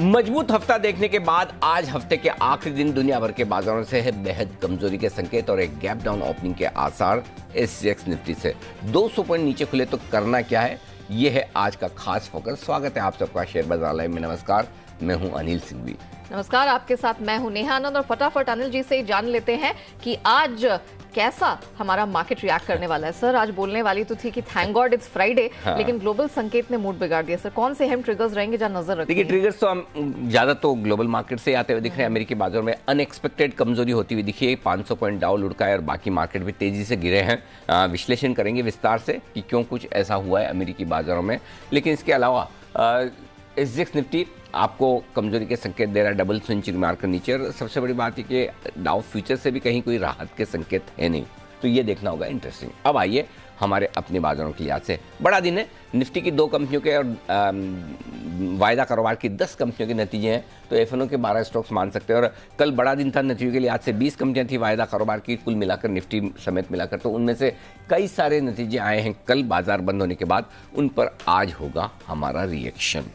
मजबूत हफ्ता देखने के बाद आज हफ्ते के आखिरी दिन दुनिया भर के बाजारों से है बेहद कमजोरी के संकेत और एक गैप डाउन ओपनिंग के आसार एसजीएक्स निफ्टी से 200 पॉइंट नीचे खुले तो करना क्या है, ये है आज का खास फोकस। स्वागत है आप सबका शेयर बाजार लाइव में। नमस्कार, मैं हूं अनिल सिंघवी। नमस्कार, आपके साथ मैं हूं नेहा आनंद और फटाफट अनिल जी से जान लेते हैं कि आज कैसा हमारा मार्केट रिएक्ट करने वाला है। सर, आज बोलने वाली तो थी कि थैंक गॉड इट्स फ्राइडे, लेकिन ग्लोबल संकेत ने मूड बिगाड़ दिया। सर, कौन से अहम ट्रिगर्स रहेंगे जहां नजर रखें? देखिए, ट्रिगर्स तो हम ज्यादा तो ग्लोबल मार्केट से आते हुए दिख रहे हैं। अमेरिकी बाजारों में अनएक्सपेक्टेड कमजोरी होती हुई दिखी है। 500 पॉइंट डाउ लुढ़का है और बाकी मार्केट भी तेजी से गिरे हैं। विश्लेषण करेंगे विस्तार से कि क्यों कुछ ऐसा हुआ है अमेरिकी बाजारों में। लेकिन इसके अलावा एसजीएक्स निफ्टी आपको कमजोरी के संकेत दे रहा है, डबल सेंचुरी मार्कर नीचे। और सबसे बड़ी बात है कि डाउ फ्यूचर से भी कहीं कोई राहत के संकेत है नहीं, तो ये देखना होगा इंटरेस्टिंग। अब आइए हमारे अपने बाजारों के लिहाज से बड़ा दिन है। निफ्टी की 2 कंपनियों के और वायदा कारोबार की 10 कंपनियों के नतीजे हैं, तो एफएनओ के 12 स्टॉक्स मान सकते हैं। और कल बड़ा दिन था नतीजों के लिहाज से, 20 कंपनियां थी वायदा कारोबार की कुल मिलाकर, निफ्टी समेत मिलाकर। तो उनमें से कई सारे नतीजे आए हैं कल बाजार बंद होने के बाद, उन पर आज होगा हमारा reaction.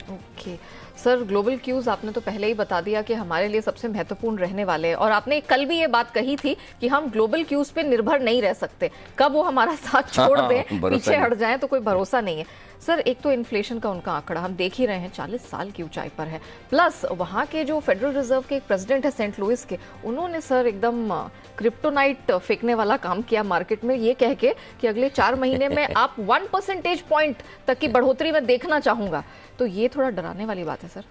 Okay sir, global cues आपने तो पहले ही बता दिया कि हमारे लिए सबसे महत्वपूर्ण रहने वाले हैं, और आपने कल भी ये बात कही थी कि हम ग्लोबल क्यूज पे निर्भर नहीं रह सकते। कब वो हमारा साथ छोड़ दें, पीछे हट जाएं, तो कोई भरोसा नहीं है। सर, एक तो इन्फ्लेशन का उनका आंकड़ा हम देख ही रहे हैं 40 साल की ऊंचाई पर है, प्लस वहाँ के जो फेडरल रिजर्व के एक प्रेसिडेंट है सेंट लुइस के, उन्होंने सर एकदम क्रिप्टोनाइट फेंकने वाला काम किया मार्केट में, ये कह के कि अगले 4 महीने में आप 1 परसेंटेज पॉइंट तक की बढ़ोतरी में देखना चाहूंगा। तो ये थोड़ा डराने वाली बात है सर।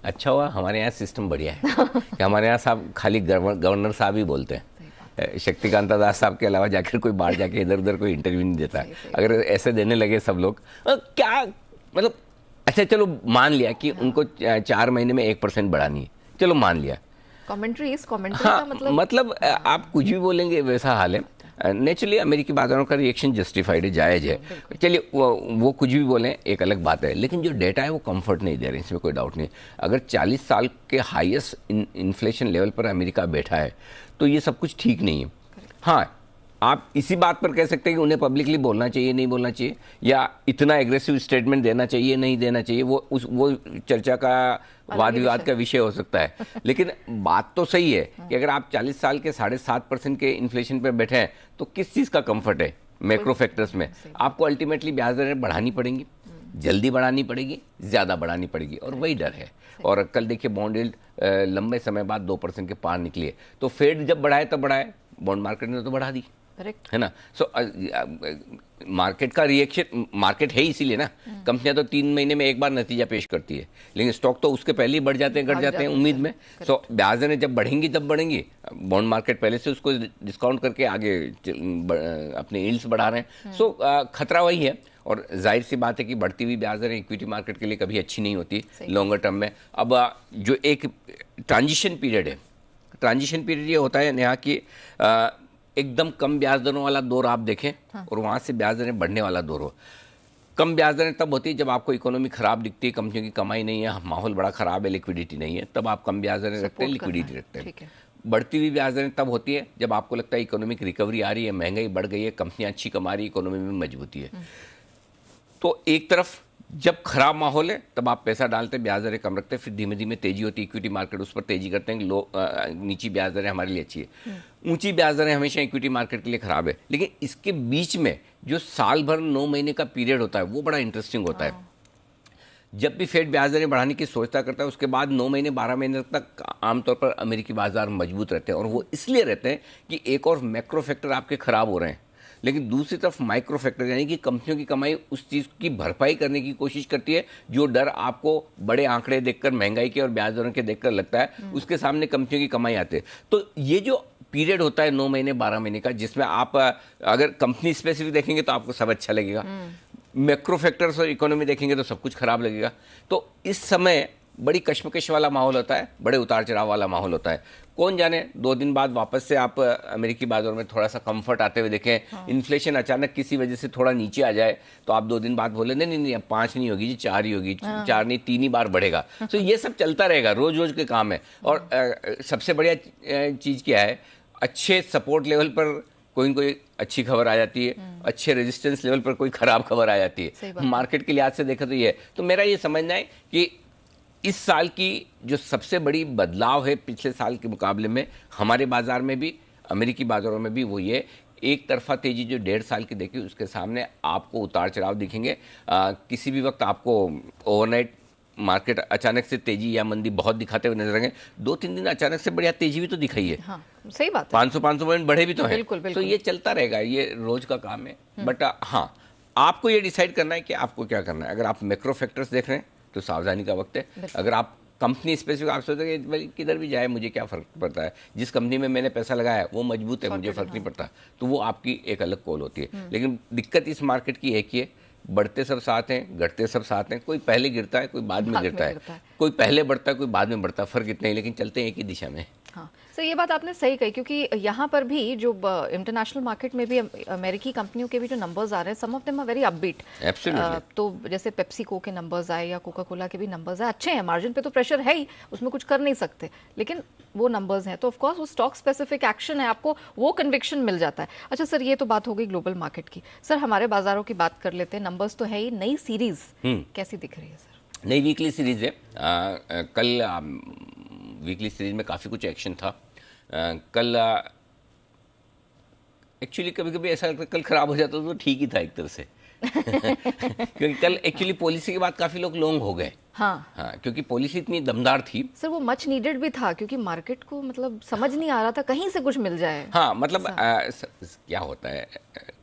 अच्छा हुआ हमारे यहाँ सिस्टम बढ़िया है कि हमारे यहाँ साहब खाली गवर्नर साहब ही बोलते हैं। शक्तिकांता दास साहब के अलावा जाकर कोई बाहर जाके इधर उधर कोई इंटरव्यू नहीं देता। अगर ऐसे देने लगे सब लोग, क्या मतलब, अच्छा चलो मान लिया कि उनको 4 महीने में 1% बढ़ानी है, चलो मान लिया। कमेंट्री हाँ, का मतलब आप कुछ भी बोलेंगे वैसा हाल है। नेचुरली अमेरिकी बाजारों का रिएक्शन जस्टिफाइड है, जायज है। चलिए वो कुछ भी बोलें, एक अलग बात है, लेकिन जो डेटा है वो कंफर्ट नहीं दे रहे, इसमें कोई डाउट नहीं। अगर 40 साल के हाईएस्ट इन्फ्लेशन लेवल पर अमेरिका बैठा है तो ये सब कुछ ठीक नहीं है। हाँ, आप इसी बात पर कह सकते हैं कि उन्हें पब्लिकली बोलना चाहिए, नहीं बोलना चाहिए, या इतना एग्रेसिव स्टेटमेंट देना चाहिए, नहीं देना चाहिए, वो चर्चा का वाद विवाद का विषय हो सकता है। लेकिन बात तो सही है कि अगर आप 40 साल के 7.5% के इन्फ्लेशन पर बैठे हैं तो किस चीज़ का कंफर्ट है? मैक्रो फैक्टर्स में आपको अल्टीमेटली ब्याज दरें बढ़ानी पड़ेंगी, जल्दी बढ़ानी पड़ेगी, ज़्यादा बढ़ानी पड़ेगी, और वही डर है। और कल देखिए बॉन्ड यील्ड लंबे समय बाद 2% के पार निकली है। तो फेड जब बढ़ाए तब बढ़ाए, बॉन्ड मार्केट ने तो बढ़ा दी, है ना। सो मार्केट का रिएक्शन, मार्केट है इसीलिए ना, कंपनियां तो 3 महीने में एक बार नतीजा पेश करती है, लेकिन स्टॉक तो उसके पहले ही बढ़ जाते हैं, घट जाते हैं उम्मीद में। सो ब्याज दरें जब बढ़ेंगी तब बढ़ेंगी, बॉन्ड मार्केट पहले से उसको डिस्काउंट करके आगे अपने यील्ड्स बढ़ा रहे हैं। सो खतरा वही है, और जाहिर सी बात है कि बढ़ती हुई ब्याज दरें इक्विटी मार्केट के लिए कभी अच्छी नहीं होती लॉन्गर टर्म में। अब जो एक ट्रांजिशन पीरियड है, ट्रांजिशन पीरियड ये होता है नेहा कि एकदम कम ब्याज दरों वाला दौर आप देखें, और वहाँ से ब्याज दरें बढ़ने वाला दौर हो। कम ब्याज दरें तब होती है जब आपको इकोनॉमी खराब दिखती है, कंपनियों की कमाई नहीं है, माहौल बड़ा खराब है, लिक्विडिटी नहीं है, तब आप कम ब्याज दरें रखते हैं, लिक्विडिटी रखते हैं। बढ़ती हुई ब्याज दरें तब होती है जब आपको लगता है इकोनॉमिक रिकवरी आ रही है, महंगाई बढ़ गई है, कंपनियां अच्छी कमा रही है, इकोनॉमी में मजबूती है। तो एक तरफ जब खराब माहौल है तब आप पैसा डालते हैं, ब्याज दरें कम रखते हैं, फिर धीमे धीमे तेजी होती है, इक्विटी मार्केट उस पर तेजी करते हैं, नीची ब्याज दरें हमारे लिए अच्छी है। ऊंची ब्याज दरें हमेशा इक्विटी मार्केट के लिए खराब है। लेकिन इसके बीच में जो साल भर 9 महीने का पीरियड होता है वो बड़ा इंटरेस्टिंग होता है। जब भी फेड ब्याज दरें बढ़ाने की सोचता करता है, उसके बाद 9 महीने 12 महीने तक आमतौर पर अमेरिकी बाजार मजबूत रहते हैं, और वो इसलिए रहते हैं कि एक और मैक्रो फैक्टर आपके खराब हो रहे हैं, लेकिन दूसरी तरफ माइक्रो फैक्टर यानी कि कंपनियों की कमाई उस चीज़ की भरपाई करने की कोशिश करती है जो डर आपको बड़े आंकड़े देखकर, महंगाई के और ब्याज दरों के देखकर लगता है, उसके सामने कंपनियों की कमाई आती है। तो ये जो पीरियड होता है 9 महीने 12 महीने का, जिसमें आप अगर कंपनी स्पेसिफिक देखेंगे तो आपको सब अच्छा लगेगा, मैक्रो फैक्टर्स और इकोनॉमी देखेंगे तो सब कुछ खराब लगेगा। तो इस समय बड़ी कश्मकश वाला माहौल होता है, बड़े उतार चढ़ाव वाला माहौल होता है। कौन जाने 2 दिन बाद वापस से आप अमेरिकी बाजारों में थोड़ा सा कंफर्ट आते हुए देखें, इन्फ्लेशन अचानक किसी वजह से थोड़ा नीचे आ जाए तो आप 2 दिन बाद बोले नहीं नहीं नहीं, अब 5 नहीं होगी जी, 4 ही होगी, 4 नहीं 3 ही बार बढ़ेगा। तो ये सब चलता रहेगा, रोज रोज के काम है। और सबसे बढ़िया चीज़ क्या है, अच्छे सपोर्ट लेवल पर कोई न कोई अच्छी खबर आ जाती है, अच्छे रेजिस्टेंस लेवल पर कोई खराब खबर आ जाती है। मार्केट के लिहाज से देखा तो ये है। तो मेरा ये समझना है कि इस साल की जो सबसे बड़ी बदलाव है पिछले साल के मुकाबले में हमारे बाजार में भी, अमेरिकी बाजारों में भी, वो ये एक तरफा तेजी जो 1.5 साल की देखी उसके सामने आपको उतार चढ़ाव दिखेंगे। किसी भी वक्त आपको ओवरनाइट मार्केट अचानक से तेजी या मंदी बहुत दिखाते हुए नजर आएंगे। 2-3 दिन अचानक से बढ़िया तेजी भी तो दिखाई है। हाँ, सही बात है। 500 पॉइंट बढ़े भी तो हैं। बिल्कुल, बिल्कुल। तो ये चलता रहेगा, ये रोज का काम है। बट हाँ, आपको ये डिसाइड करना है कि आपको क्या करना है। अगर आप मैक्रो फैक्टर्स देख रहे हैं तो सावधानी का वक्त है। अगर आप कंपनी स्पेसिफिक आप सोचते हैं कि किधर भी जाए मुझे क्या फर्क पड़ता है, जिस कंपनी में मैंने पैसा लगाया वो मजबूत है, मुझे फर्क नहीं पड़ता, तो वो आपकी एक अलग कॉल होती है। लेकिन दिक्कत इस मार्केट की एक ही है, बढ़ते सब साथ हैं, घटते सब साथ हैं। कोई पहले गिरता है, कोई बाद में गिरता है, कोई पहले बढ़ता है, कोई बाद में बढ़ता है, फर्क इतना ही, लेकिन चलते हैं एक ही दिशा में। हाँ सर, ये बात आपने सही कही, क्योंकि यहाँ पर भी जो इंटरनेशनल मार्केट में भी अमेरिकी कंपनियों के भी जो नंबर्स आ रहे हैं, some of them are very upbeat. तो जैसे पेप्सिको के नंबर्स आए या कोका कोला के भी नंबर्स आए, अच्छे हैं, मार्जिन पे तो प्रेशर है ही, उसमें कुछ कर नहीं सकते, लेकिन वो नंबर्स हैं तो ऑफ कोर्स वो स्टॉक स्पेसिफिक एक्शन है, आपको वो कन्विक्शन मिल जाता है। अच्छा सर, ये तो बात हो गई ग्लोबल मार्केट की। सर हमारे बाजारों की बात कर लेते हैं। नंबर्स तो है ही, नई सीरीज कैसी दिख रही है सर? नई वीकली सीरीज है। कल वीकली सीरीज में काफ़ी कुछ एक्शन था। कल एक्चुअली कभी कभी ऐसा लगता है कल खराब हो जाता तो ठीक ही था एक तरह से क्योंकि कल एक्चुअली पॉलिसी के बाद काफ़ी लोग लॉन्ग हो गए। हाँ, क्योंकि पॉलिसी इतनी दमदार थी सर, वो मच नीडेड भी था, क्योंकि मार्केट को मतलब समझ नहीं आ रहा था कहीं से कुछ मिल जाए। हाँ, मतलब क्या होता है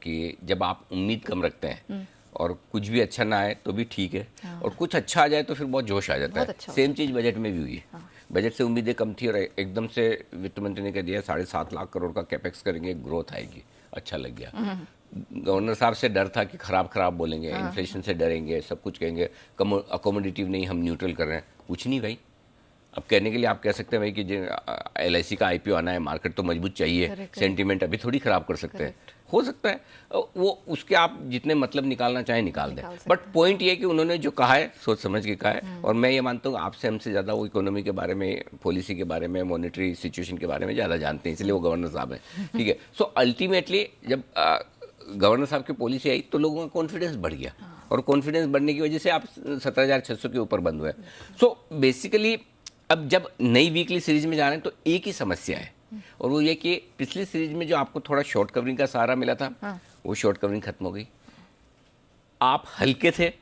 कि जब आप उम्मीद कम रखते हैं और कुछ भी अच्छा ना आए तो भी ठीक है, और कुछ अच्छा आ जाए तो फिर बहुत जोश आ जाता है। अच्छा सेम चीज़ बजट में भी हुई है। बजट से उम्मीदें कम थी और एकदम से वित्त मंत्री ने कह दिया 7.5 लाख करोड़ का कैपेक्स करेंगे, ग्रोथ आएगी। अच्छा लग गया। गवर्नर साहब से डर था कि खराब बोलेंगे, इन्फ्लेशन से डरेंगे, सब कुछ कहेंगे, अकोमोडेटिव नहीं, हम न्यूट्रल कर रहे हैं। कुछ नहीं भाई, अब कहने के लिए आप कह सकते हैं भाई कि LIC का IPO आना है, मार्केट तो मजबूत चाहिए, सेंटीमेंट अभी थोड़ी खराब कर सकते हैं। हो सकता है वो उसके आप जितने मतलब निकालना चाहें निकाल दें, बट पॉइंट ये है कि उन्होंने जो कहा है सोच समझ के कहा है। और मैं ये मानता हूँ आपसे हमसे ज़्यादा वो इकोनॉमी के बारे में, पॉलिसी के बारे में, मॉनेटरी सिचुएशन के बारे में ज़्यादा जानते हैं, इसलिए वो गवर्नर साहब हैं। ठीक है। सो अल्टीमेटली जब गवर्नर साहब की पॉलिसी आई तो लोगों का कॉन्फिडेंस बढ़ गया, और कॉन्फिडेंस बढ़ने की वजह से आप 17,600 के ऊपर बंद हुए। सो बेसिकली अब जब नई वीकली सीरीज में जा रहे हैं तो एक ही समस्या है, और वो ये कि पिछली सीरीज में जो आपको थोड़ा शॉर्ट कवरिंग का सहारा मिला था, वो शॉर्ट कवरिंग खत्म हो गई। आप हल्के थे,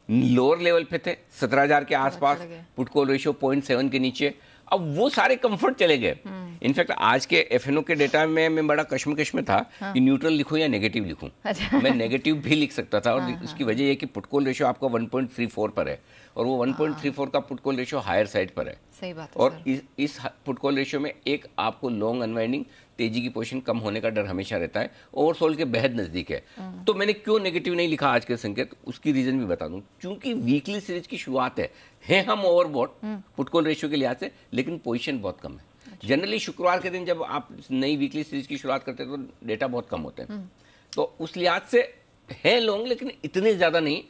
लोअर लेवल पे थे, 17,000 के आसपास, पुट कॉल रेशियो 0.7 के नीचे। अब वो सारे कंफर्ट चले गए। इनफैक्ट आज के FNO के डेटा में मैं बड़ा कश्मकश में था कि न्यूट्रल लिखूं या नेगेटिव लिखूं। मैं नेगेटिव भी लिख सकता था, और उसकी वजह यह कि पुट कॉल रेशियो आपका 1.34 पर है, और वो 1.34 का put call ratio higher side पर है। सही बात है। और इस पुट कॉल रेशियो में एक आपको लॉन्ग अनवाइंडिंग, तेजी की पोजीशन कम होने का डर हमेशा रहता है, ओवरसोल्ड के बेहद नजदीक है। तो मैंने क्यों नेगेटिव नहीं लिखा आज के संकेत, उसकी रीजन भी बता दूं। क्योंकि वीकली सीरीज की शुरुआत है हम ओवरबॉट पुट कॉल रेशियो के लिहाज से, लेकिन पोजीशन बहुत कम है। जनरली शुक्रवार के दिन जब आप नई वीकली सीरीज की शुरुआत करते हैं तो डेटा बहुत कम होते हैं, तो उस लिहाज से है लॉन्ग, लेकिन इतने ज्यादा नहीं,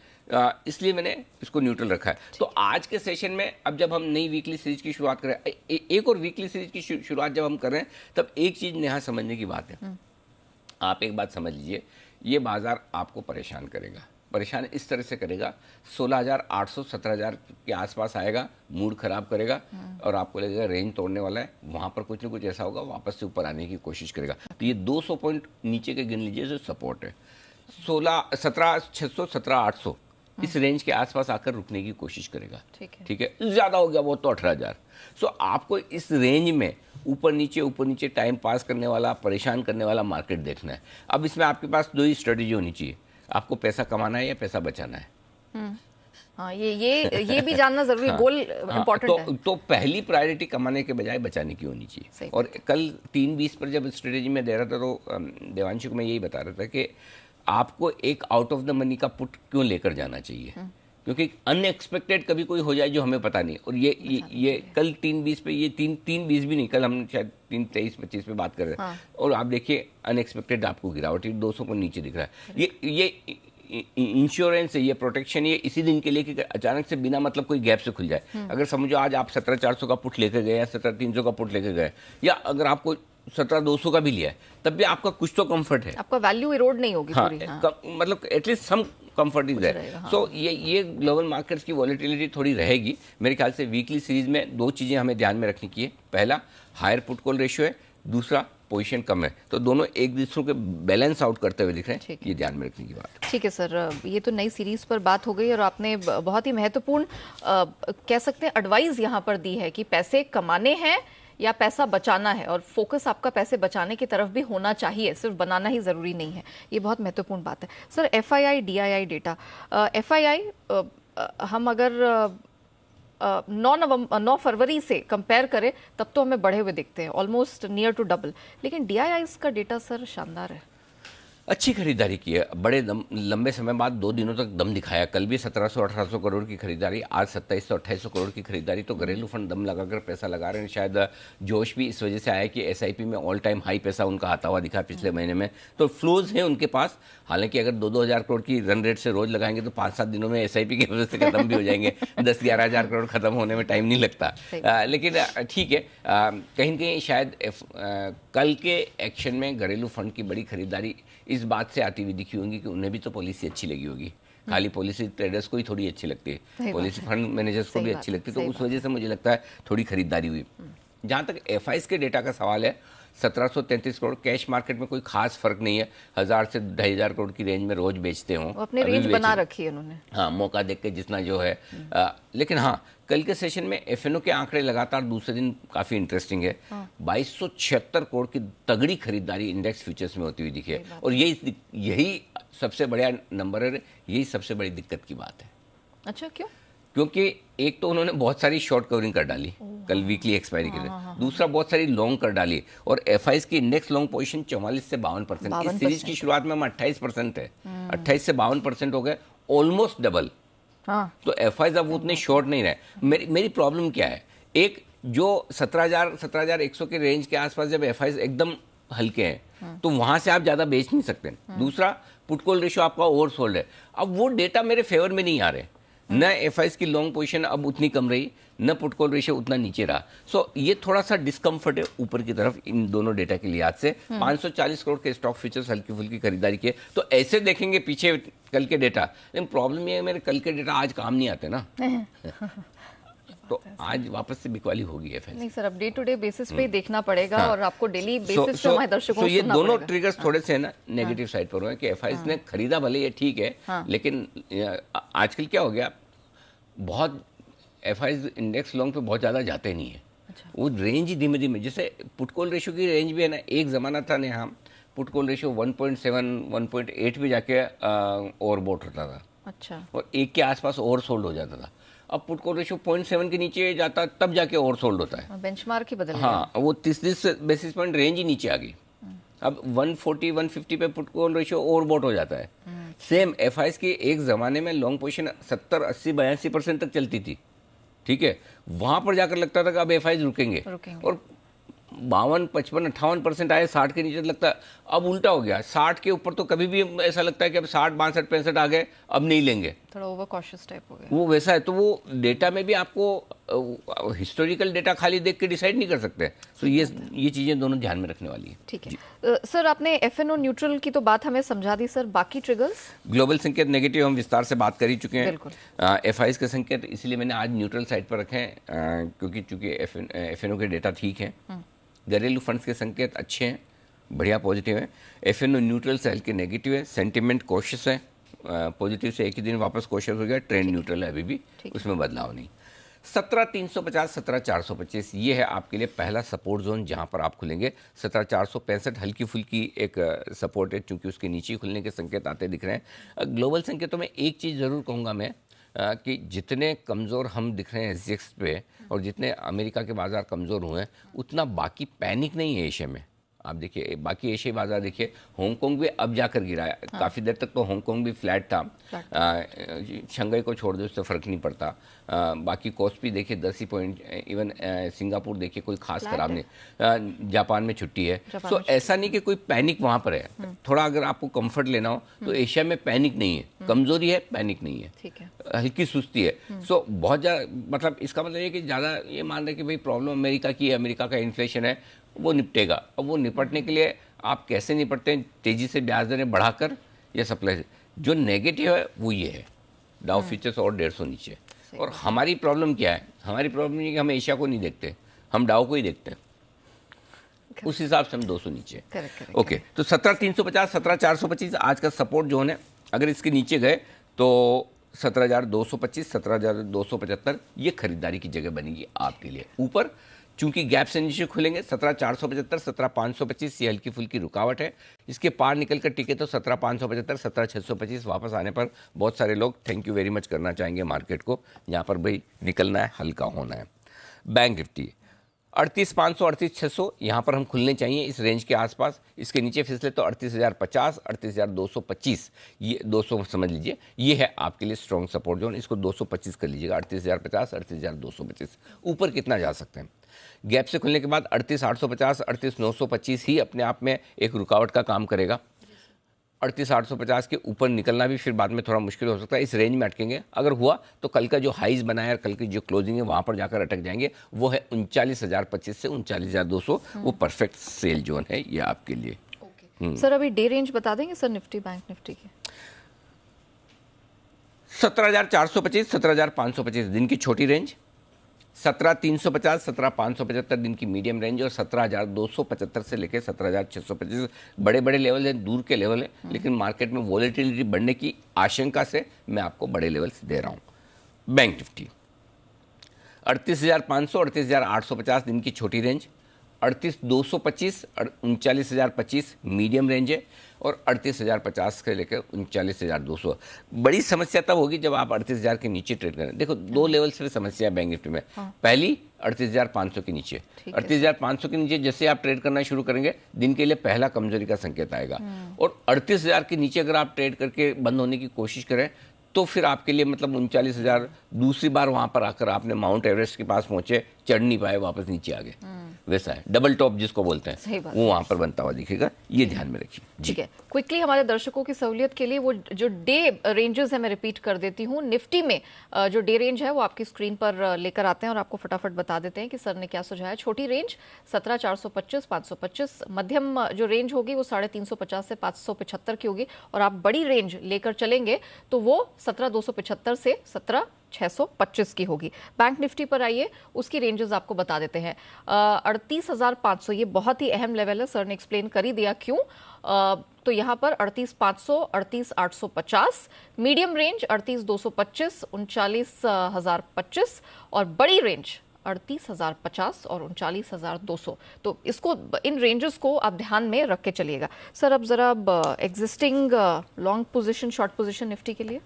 इसलिए मैंने इसको न्यूट्रल रखा है। तो आज के सेशन में अब जब हम नई वीकली सीरीज की शुरुआत करें, एक और वीकली सीरीज की शुरुआत जब हम कर रहे हैं, तब एक चीज यहाँ समझने की बात है। आप एक बात समझ लीजिए, ये बाजार आपको परेशान करेगा, परेशान इस तरह से करेगा, 16,800 17,000 के आसपास आएगा, मूड खराब करेगा, और आपको लगेगा रेंज तोड़ने वाला है, वहां पर कुछ ना कुछ ऐसा होगा, वापस से ऊपर आने की कोशिश करेगा। तो ये 200 पॉइंट नीचे के गिन लीजिए जो सपोर्ट है, 17,600 17,800 इस रेंज के आसपास आकर रुकने की कोशिश करेगा। ठीक है, ज्यादा हो गया वो तो 18,000। सो आपको इस रेंज में ऊपर नीचे टाइम पास करने वाला, परेशान करने वाला मार्केट देखना है। अब इसमें आपके पास दो ही स्ट्रेटेजी होनी चाहिए, आपको पैसा कमाना है या पैसा बचाना है। हाँ, ये भी जानना जरूरी है। गोल इम्पोर्टेंट है। तो पहली प्रायोरिटी कमाने के बजाय बचाने की होनी चाहिए। और कल 3:20 पर जब स्ट्रेटेजी में दे रहा था तो देवांशु को मैं यही बता रहा था कि आपको एक आउट ऑफ द मनी का पुट क्यों लेकर जाना चाहिए, क्योंकि अनएक्सपेक्टेड कभी कोई हो जाए जो हमें पता नहीं। और ये कल 3:20 पे, ये 3:20 भी नहीं, कल हम शायद 3:23-25 पे बात कर रहे हैं, और आप देखिए अनएक्सपेक्टेड आपको गिरावट 200 को नीचे दिख रहा है। ये इंश्योरेंस है, ये प्रोटेक्शन, ये इसी दिन के लिए कि अचानक से बिना मतलब कोई गैप से खुल जाए। अगर समझो आज आप 17,400 का पुट लेकर गए या 17,300 का पुट लेकर गए, या अगर आपको 17,200 का भी लिया है, तब भी आपका कुछ तो कंफर्ट है। आपका वैल्यू इरोड नहीं होगी हाँ, पूरी। हाँ। मतलब at least some comfort is there. हाँ। सो ये ग्लोबल मार्केट्स की वॉलेटिलिटी थोड़ी रहेगी मेरे ख्याल से। वीकली सीरीज में दो चीज़ें हमें ध्यान में रखनी की है, पहला हायर पुट कॉल रेशियो है, दूसरा पोजीशन कम है, तो दोनों एक दूसरे के बैलेंस आउट करते हुए दिख रहे हैं, ये ध्यान में रखने की बात है। ठीक है सर, ये तो नई सीरीज पर बात हो गई और आपने बहुत ही महत्वपूर्ण कह सकते हैं एडवाइस यहाँ पर दी है कि पैसे कमाने हैं या पैसा बचाना है, और फोकस आपका पैसे बचाने की तरफ भी होना चाहिए, सिर्फ बनाना ही ज़रूरी नहीं है। ये बहुत महत्वपूर्ण बात है sir. FII DII data, FII हम अगर 9 फरवरी से कंपेयर करें तब तो हमें बढ़े हुए दिखते हैं, ऑलमोस्ट नियर टू डबल, लेकिन DIIs का डेटा सर शानदार है। अच्छी खरीदारी की है, बड़े लंबे समय बाद 2 दिनों तक दम दिखाया। कल भी 1700-1800 करोड़ की खरीदारी, आज 2700-2800 करोड़ की खरीदारी। तो घरेलू फंड दम लगाकर पैसा लगा रहे हैं। शायद जोश भी इस वजह से आया कि SIP में ऑल टाइम हाई पैसा उनका आता हुआ दिखा पिछले महीने में, तो फ्लोज हैं उनके पास। हालांकि अगर 2-2 हज़ार करोड़ की रन रेट से रोज लगाएंगे तो 5-7 दिनों में SIP की वजह से खत्म भी हो जाएंगे। 10-11 हज़ार करोड़ खत्म होने में टाइम नहीं लगता। लेकिन ठीक है, कहीं न कहीं शायद कल के एक्शन में घरेलू फंड की बड़ी खरीदारी इस बात से आती हुई दिखी होंगी कि उन्हें भी तो पॉलिसी अच्छी लगी होगी। खाली पॉलिसी ट्रेडर्स को ही थोड़ी अच्छी लगती है, पॉलिसी फंड मैनेजर्स को भी अच्छी लगती है, तो उस वजह से मुझे लगता है थोड़ी खरीदारी हुई। जहाँ तक FIs के डेटा का सवाल है, 1733 करोड़, कैश मार्केट में कोई खास फर्क नहीं है, 1000 से 2500 करोड़ की रेंज में रोज बेचते हों, अपने रेंज बना रखी है उन्होंने। हाँ, मौका देख के जितना जो है। लेकिन हाँ, कल के सेशन में FNO के आंकड़े लगातार दूसरे दिन काफ़ी इंटरेस्टिंग है। 2276 करोड़ की तगड़ी खरीदारी इंडेक्स फ्यूचर्स में होती हुई दिखी है, और यही सबसे बड़ा नंबर है, यही सबसे बड़ी दिक्कत की बात है। अच्छा, क्यों? क्योंकि एक तो उन्होंने बहुत सारी शॉर्ट कवरिंग कर डाली कल वीकली एक्सपायरी के लिए, दूसरा बहुत सारी लॉन्ग कर डाली, और FIs की इंडेक्स लॉन्ग पोजीशन 44 से 52%। इस सीरीज की शुरुआत में हम 28% है, 28 से 52% हो गए, ऑलमोस्ट डबल। तो FIs अब उतने शॉर्ट नहीं रहे। मेरी प्रॉब्लम क्या है, एक जो 17,100 के रेंज के आसपास जब FIs एकदम हल्के हैं तो वहां से आप ज्यादा बेच नहीं सकते। दूसरा, पुट कॉल रेशियो आपका ओवरसोल्ड है। अब वो डेटा मेरे फेवर में नहीं आ रहे, न FIs की लॉन्ग पोजीशन अब उतनी कम रही, न पुट कॉल रेशियो उतना नीचे रहा। सो ये थोड़ा सा डिस्कम्फर्ट है ऊपर की तरफ इन दोनों डेटा के लिहाज से। 540 करोड़ के स्टॉक फ्यूचर्स हल्की फुल्की खरीदारी किए, तो ऐसे देखेंगे पीछे कल के डेटा। लेकिन प्रॉब्लम ये है, मेरे कल के डेटा आज काम नहीं आते ना। तो आज वापस से बिकवाली होगी FIs। नहीं सर, अब डे टू डे बेसिस पे देखना पड़ेगा। हाँ। और आपको डेली बेसिस पे हमारे दर्शकों को ये सुनना दोनों पड़ेगा। ट्रिगर्स थोड़े से है ना नेगेटिव साइड पर हुए कि FIs ने खरीदा भले ये ठीक है, लेकिन आजकल क्या हो गया, बहुत FIs इंडेक्स लॉन्ग पे बहुत ज़्यादा जाते नहीं है। अच्छा। वो रेंज ही धीमे धीमे, जैसे पुट कॉल रेशियो की रेंज भी है ना, एक ज़माना था नेहा, पुट कॉल रेशियो 1.7 1.8 भी जाके ओवरबॉट होता था। अच्छा। और 1 के आसपास ओवर सोल्ड हो जाता था। अब पुट कॉल रेशियो 0.7 के नीचे जाता तब जाके ओवर सोल्ड होता है। बेंचमार्क ही बदल गया। हाँ, वो 30 बेसिस पॉइंट रेंज ही नीचे आ गई। अब 140-150 पे पुट कॉल रेशियो ओवरबॉट हो जाता है। सेम FIs की एक ज़माने में लॉन्ग पोजीशन 70, 80, 82% तक चलती थी, ठीक है, वहां पर जाकर लगता था कि अब FIs रुकेंगे। और 52, 55, 58% आए, 60 के नीचे लगता है। अब उल्टा हो गया, 60 के ऊपर तो कभी भी ऐसा लगता है कि अब 60, 62, 65 आ गए, अब नहीं लेंगे, थोड़ा ओवर कॉशियस टाइप हो गया। वो वैसा है। तो वो डेटा में भी आपको हिस्टोरिकल डेटा खाली देख के डिसाइड नहीं कर सकते। तो ये चीजें दोनों ध्यान में रखने वाली है। ठीक है सर, आपने FNO न्यूट्रल की तो बात हमें समझा दी सर, बाकी ट्रिगर्स? ग्लोबल संकेत नेगेटिव हम विस्तार से बात कर ही चुके हैं। FIs के संकेत इसलिए मैंने आज न्यूट्रल साइड पर रखे हैं क्योंकि चूंकि FNO के डेटा ठीक है, घरेलू फंड्स के संकेत अच्छे हैं, बढ़िया पॉजिटिव है। FNO न्यूट्रल से हल्के नेगेटिव है, सेंटिमेंट कॉशियस है, पॉजिटिव से एक ही दिन वापस कॉशियस हो गया, ट्रेंड न्यूट्रल है अभी भी, उसमें बदलाव नहीं। 17,350, 17,425 ये है आपके लिए पहला सपोर्ट जोन जहां पर आप खुलेंगे। 17,465 हल्की फुल्की एक सपोर्ट है, चूंकि उसके नीचे खुलने के संकेत आते दिख रहे हैं। ग्लोबल संकेतों में एक चीज़ ज़रूर कहूँगा मैं कि जितने कमज़ोर हम दिख रहे हैं SGX पे और जितने अमेरिका के बाज़ार कमज़ोर हुए हैं, उतना बाकी पैनिक नहीं है एशिया में। आप देखिए बाकी एशियाई बाजार देखिए, हांगकांग भी अब जाकर गिरा है। काफ़ी देर तक तो हांगकांग भी फ्लैट था, शंघाई को छोड़ दो उससे फ़र्क नहीं पड़ता। बाकी कॉस्पी देखिए 10 ही पॉइंट, इवन सिंगापुर देखिए कोई खास खराब नहीं, जापान में छुट्टी है। सो ऐसा नहीं कि कोई पैनिक वहाँ पर है। थोड़ा अगर आपको कंफर्ट लेना हो तो एशिया में पैनिक नहीं है, कमज़ोरी है, पैनिक नहीं है, हल्की सुस्ती है। सो बहुत ज़्यादा, मतलब इसका मतलब ये कि ज़्यादा ये मान रहे कि भाई प्रॉब्लम अमेरिका की है, अमेरिका का इन्फ्लेशन है, वो निपटेगा। अब वो निपटने के लिए आप कैसे निपटते हैं, तेजी से ब्याज दरें बढ़ाकर या सप्लाई। जो नेगेटिव है वो ये है, डाउ फ्यूचर्स और 150 नीचे। और हमारी प्रॉब्लम क्या है, हमारी प्रॉब्लम ये कि हम एशिया को नहीं देखते, हम डाउ को ही देखते हैं, उस हिसाब से हम 200 नीचे। ओके, तो 17,350, 17,425 आज का सपोर्ट जोन है। अगर इसके नीचे गए तो 17,225, 17,275 ये खरीदारी की जगह बनेगी आपके लिए। ऊपर चूंकि गैप से नीचे खुलेंगे 17,475, 17,525 ये हल्की फुल्की रुकावट है। इसके पार निकल कर टिके तो 17,575, 17,625 वापस आने पर बहुत सारे लोग थैंक यू वेरी मच करना चाहेंगे मार्केट को, यहाँ पर भाई निकलना है, हल्का होना है। बैंक निफ्टी 38,500, 38,600 यहाँ पर हम खुलने चाहिए इस रेंज के आसपास। इसके नीचे फिसले तो 38,050, 38,225 ये 200 समझ लीजिए, ये है आपके लिए स्ट्रॉन्ग सपोर्ट जोन। इसको 225 कर लीजिएगा, 38,050, 38,225। ऊपर कितना जा सकते हैं, गैप से खुलने के बाद 38,850, 38,925 ही अपने आप में एक रुकावट का काम करेगा। 38,850 के ऊपर निकलना भी फिर बाद में थोड़ा मुश्किल हो सकता है, इस रेंज में अटकेंगे। अगर हुआ तो कल का जो हाइज बनाया और कल की जो क्लोजिंग है वहाँ पर जाकर अटक जाएंगे। वो है 39,025 से 39,200, वो परफेक्ट सेल जोन है ये आपके लिए। सर अभी डे रेंज बता देंगे सर निफ्टी बैंक निफ्टी के? 17,425, 17,525 दिन की छोटी रेंज, 17,350, 17,575 दिन की मीडियम रेंज और 17,275 से लेकर 17,625 बड़े बड़े लेवल हैं, दूर के लेवल हैं, लेकिन मार्केट में वॉलेटिलिटी बढ़ने की आशंका से मैं आपको बड़े लेवल्स दे रहा हूं। बैंक निफ्टी 38,500, 38,850 दिन की छोटी रेंज, 38,225, 39,025 मीडियम रेंज है और 38,050 से लेकर 39,200। बड़ी समस्या तब होगी जब आप 38,000 के नीचे ट्रेड करें। देखो दो लेवल से समस्या है बैंक निफ्टी में। पहली 38,500 के नीचे, 38,500 के नीचे जैसे आप ट्रेड करना शुरू करेंगे दिन के लिए पहला कमजोरी का संकेत आएगा। और 38,000 के नीचे अगर आप ट्रेड करके बंद होने की कोशिश करें तो फिर आपके लिए मतलब 39,000 दूसरी बार वहां पर आकर आपने माउंट एवरेस्ट के पास पहुंचे, चढ़ नहीं पाए, वापस नीचे आ गए, वैसा है डबल टॉप जिसको बोलते हैं, वो वहां पर बनता हुआ दिखेगा, ये ध्यान में रखिए। ठीक है, क्विकली हमारे दर्शकों की सहूलियत के लिए वो जो डे रेंजेस है मैं रिपीट कर देती हूँ। निफ्टी में जो डे रेंज है वो आपकी स्क्रीन पर लेकर आते हैं और आपको फटाफट बता देते हैं कि सर ने क्या सुझाया। छोटी रेंज 17,425, 525, मध्यम जो रेंज होगी वो 350 से 575 की होगी और आप बड़ी रेंज लेकर चलेंगे तो वो 17,275 से 17,625 की होगी। बैंक निफ्टी पर आइए, उसकी रेंजेस आपको बता देते हैं। 38,500 ये बहुत ही अहम लेवल है, सर ने एक्सप्लेन कर ही दिया क्यों। तो यहाँ पर 38,500, 38,850, मीडियम रेंज 38,225, 39,025 और बड़ी रेंज 38,050 और 39,200। तो इसको, इन रेंजेस को आप ध्यान में रख के चलिएगा। सर अब जरा existing long position, short position Nifty के लिए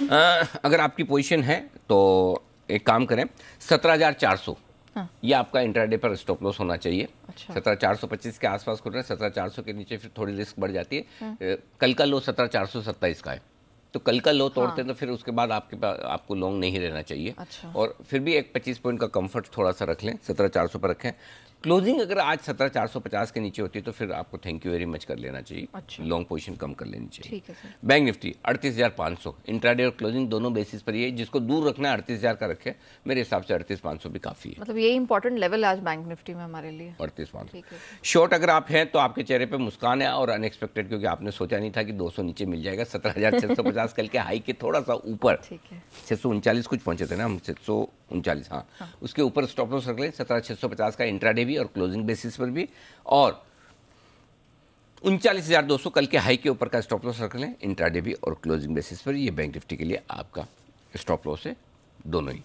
अगर आपकी पोजीशन है तो एक काम करें, 17,400 ये आपका इंट्राडे पर स्टॉप लॉस होना चाहिए। अच्छा। 17,425 के आसपास खुल रहा है, 17,400 के नीचे फिर थोड़ी रिस्क बढ़ जाती है। कल का लो 17,427 का है, तो कल का लो तोड़ते हैं तो फिर उसके बाद आपको लॉन्ग नहीं रहना चाहिए। अच्छा। और फिर भी एक 25 पॉइंट का कंफर्ट थोड़ा सा रख लें, 17,400 पर रखें। क्लोजिंग अगर आज 17,450 के नीचे होती है तो फिर आपको थैंक यू वेरी मच कर लेना चाहिए। अच्छा। लॉन्ग पोजीशन कम कर लेनी चाहिए। ठीक है सर। बैंक निफ्टी 38,500 इंट्राडे और क्लोजिंग दोनों बेसिस पर ये, जिसको दूर रखना है 38,000 का रखे, मेरे हिसाब से 38,500 भी काफी है। मतलब ये इंपॉर्टेंट लेवल है आज बैंक निफ्टी में हमारे लिए 38,500। शॉर्ट अगर आप हैं तो आपके चेहरे पे मुस्कान है और अनएक्सपेक्टेड, क्योंकि आपने सोचा नहीं था कि 200 नीचे मिल जाएगा। 17,650 कल के हाई के थोड़ा सा ऊपर, 639 कुछ पहुंचे थे ना हम, 639, हाँ, उसके ऊपर स्टॉप लॉस रख लें 17,650 का इंट्राडे भी और क्लोजिंग बेसिस पर भी, और 39,200 कल के हाई के ऊपर का स्टॉप लॉस रख लें इंट्राडे भी और क्लोजिंग बेसिस पर। ये बैंक निफ्टी के लिए आपका स्टॉप लॉस है दोनों ही।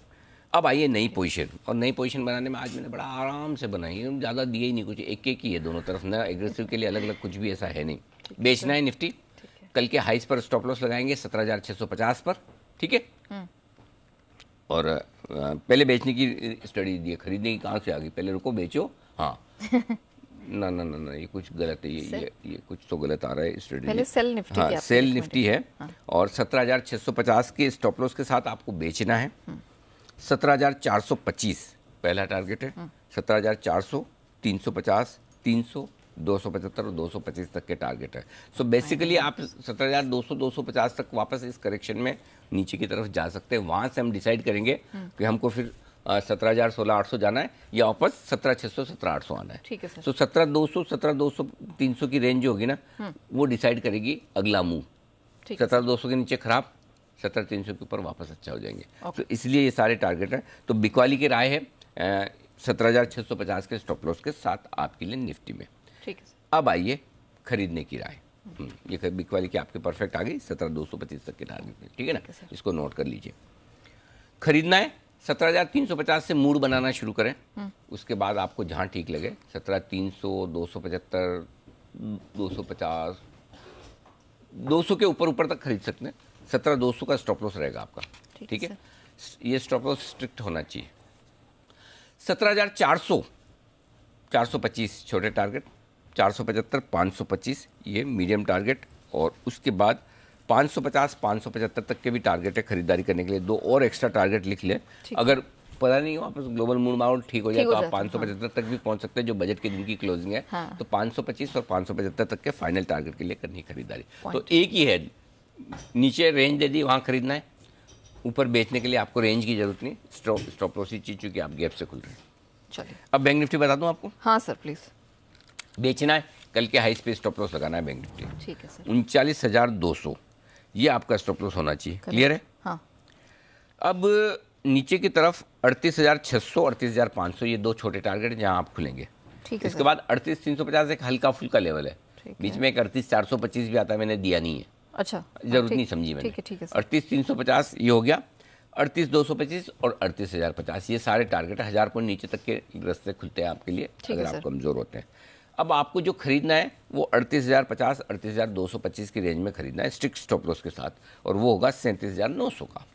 अब आइए नई पोजीशन, और नई पोजीशन बनाने में आज मैंने बड़ा आराम से बनाई है, ज़्यादा दिए ही नहीं कुछ, एक एक ही है दोनों तरफ, ना एग्रेसिव के लिए अलग अलग कुछ भी ऐसा है नहीं। बेचना है निफ्टी, कल के हाइस पर स्टॉप लॉस लगाएंगे 17,650 पर, ठीक है। और पहले बेचने की स्टडी दी है, खरीदने की कहाँ से आ गई, पहले रुको बेचो। हाँ ना ना ना ना, ये कुछ गलत है, ये कुछ तो गलत आ रहा है स्टडी। पहले सेल निफ्टी, हाँ सेल निफ्टी है। और 17,650 के स्टॉप लॉस के साथ आपको बेचना है। 17,425 पहला टारगेट है, 17,400, 350, 300, 275 और 225 तक के टारगेट है। सो बेसिकली आप 17,200, 250 तक वापस इस करेक्शन में नीचे की तरफ जा सकते हैं। वहाँ से हम डिसाइड करेंगे कि हमको फिर 17,000 16,800 जाना है या वापस 17,600 17,800 आना है। ठीक है सर। तो 17,200 17,200 300 की रेंज जो होगी ना वो डिसाइड करेगी अगला मूव। ठीक है। 17,200 के नीचे खराब, 17,300 के ऊपर वापस अच्छा हो जाएंगे। तो इसलिए ये सारे टारगेट हैं। तो बिकवाली की राय है 17,650 के स्टॉप लॉस के साथ आपके लिए निफ्टी में। ठीक है सर। अब आइए खरीदने की राय। ये बिकवाली की आपके परफेक्ट आ गई 17,225 तक के टारगेट में, ठीक है ना। इसको नोट कर लीजिए। खरीदना है 17,350 से मूड बनाना शुरू करें। उसके बाद आपको जहां ठीक लगे 17,300 275 250 200 के ऊपर ऊपर तक खरीद सकते हैं। 17,200 का स्टॉप लॉस रहेगा आपका, ठीक है। ये स्टॉप लॉस स्ट्रिक्ट होना चाहिए। 17,400 425 छोटे टारगेट, 475 525 ये मीडियम टारगेट, और उसके बाद 550 575 तक के भी टारगेट है खरीदारी करने के लिए। दो और एक्स्ट्रा टारगेट लिख लें। अगर पता नहीं वापस ग्लोबल मूड माउंट ठीक हो जाए तो आप 575 तक भी पहुंच सकते हैं, जो बजट के दिन की क्लोजिंग है। तो 525 और 575 तक के फाइनल टारगेट के लिए करनी खरीदारी। तो एक ही है, नीचे रेंज दे दी वहां खरीदना है, ऊपर बेचने के लिए आपको रेंज की जरूरत नहीं। स्टॉप लॉस चीज चूंकि आप गैप से खुल रहे हैं। चलिए अब बैंक निफ्टी बता दूं आपको। हाँ सर प्लीज। बेचना है, कल के हाई पे स्टॉप लॉस लगाना है बैंक निफ्टी। ठीक है सर। 39,200 ये आपका स्टॉप लॉस होना चाहिए। क्लियर है। हाँ। अब नीचे की तरफ 38,600 38,500 ये दो छोटे टारगेट हैं जहां आप खुलेंगे। ठीक है। इसके बाद 38,350 एक हल्का फुल्का लेवल है। बीच में एक 38,425 भी आता है, मैंने दिया नहीं है। अच्छा, जरूरत नहीं समझी मैंने। ठीक है। 38,350 ये हो गया, 38,225 और 38,050 ये सारे टारगेट 1000 पॉइंट नीचे तक के रास्ते खुलते हैं आपके लिए अगर आप कमजोर होते हैं। अब आपको जो खरीदना है वो 38,050 38,225 की रेंज में खरीदना है स्ट्रिक्ट स्टॉप लॉस के साथ, और वो होगा 37,900 का।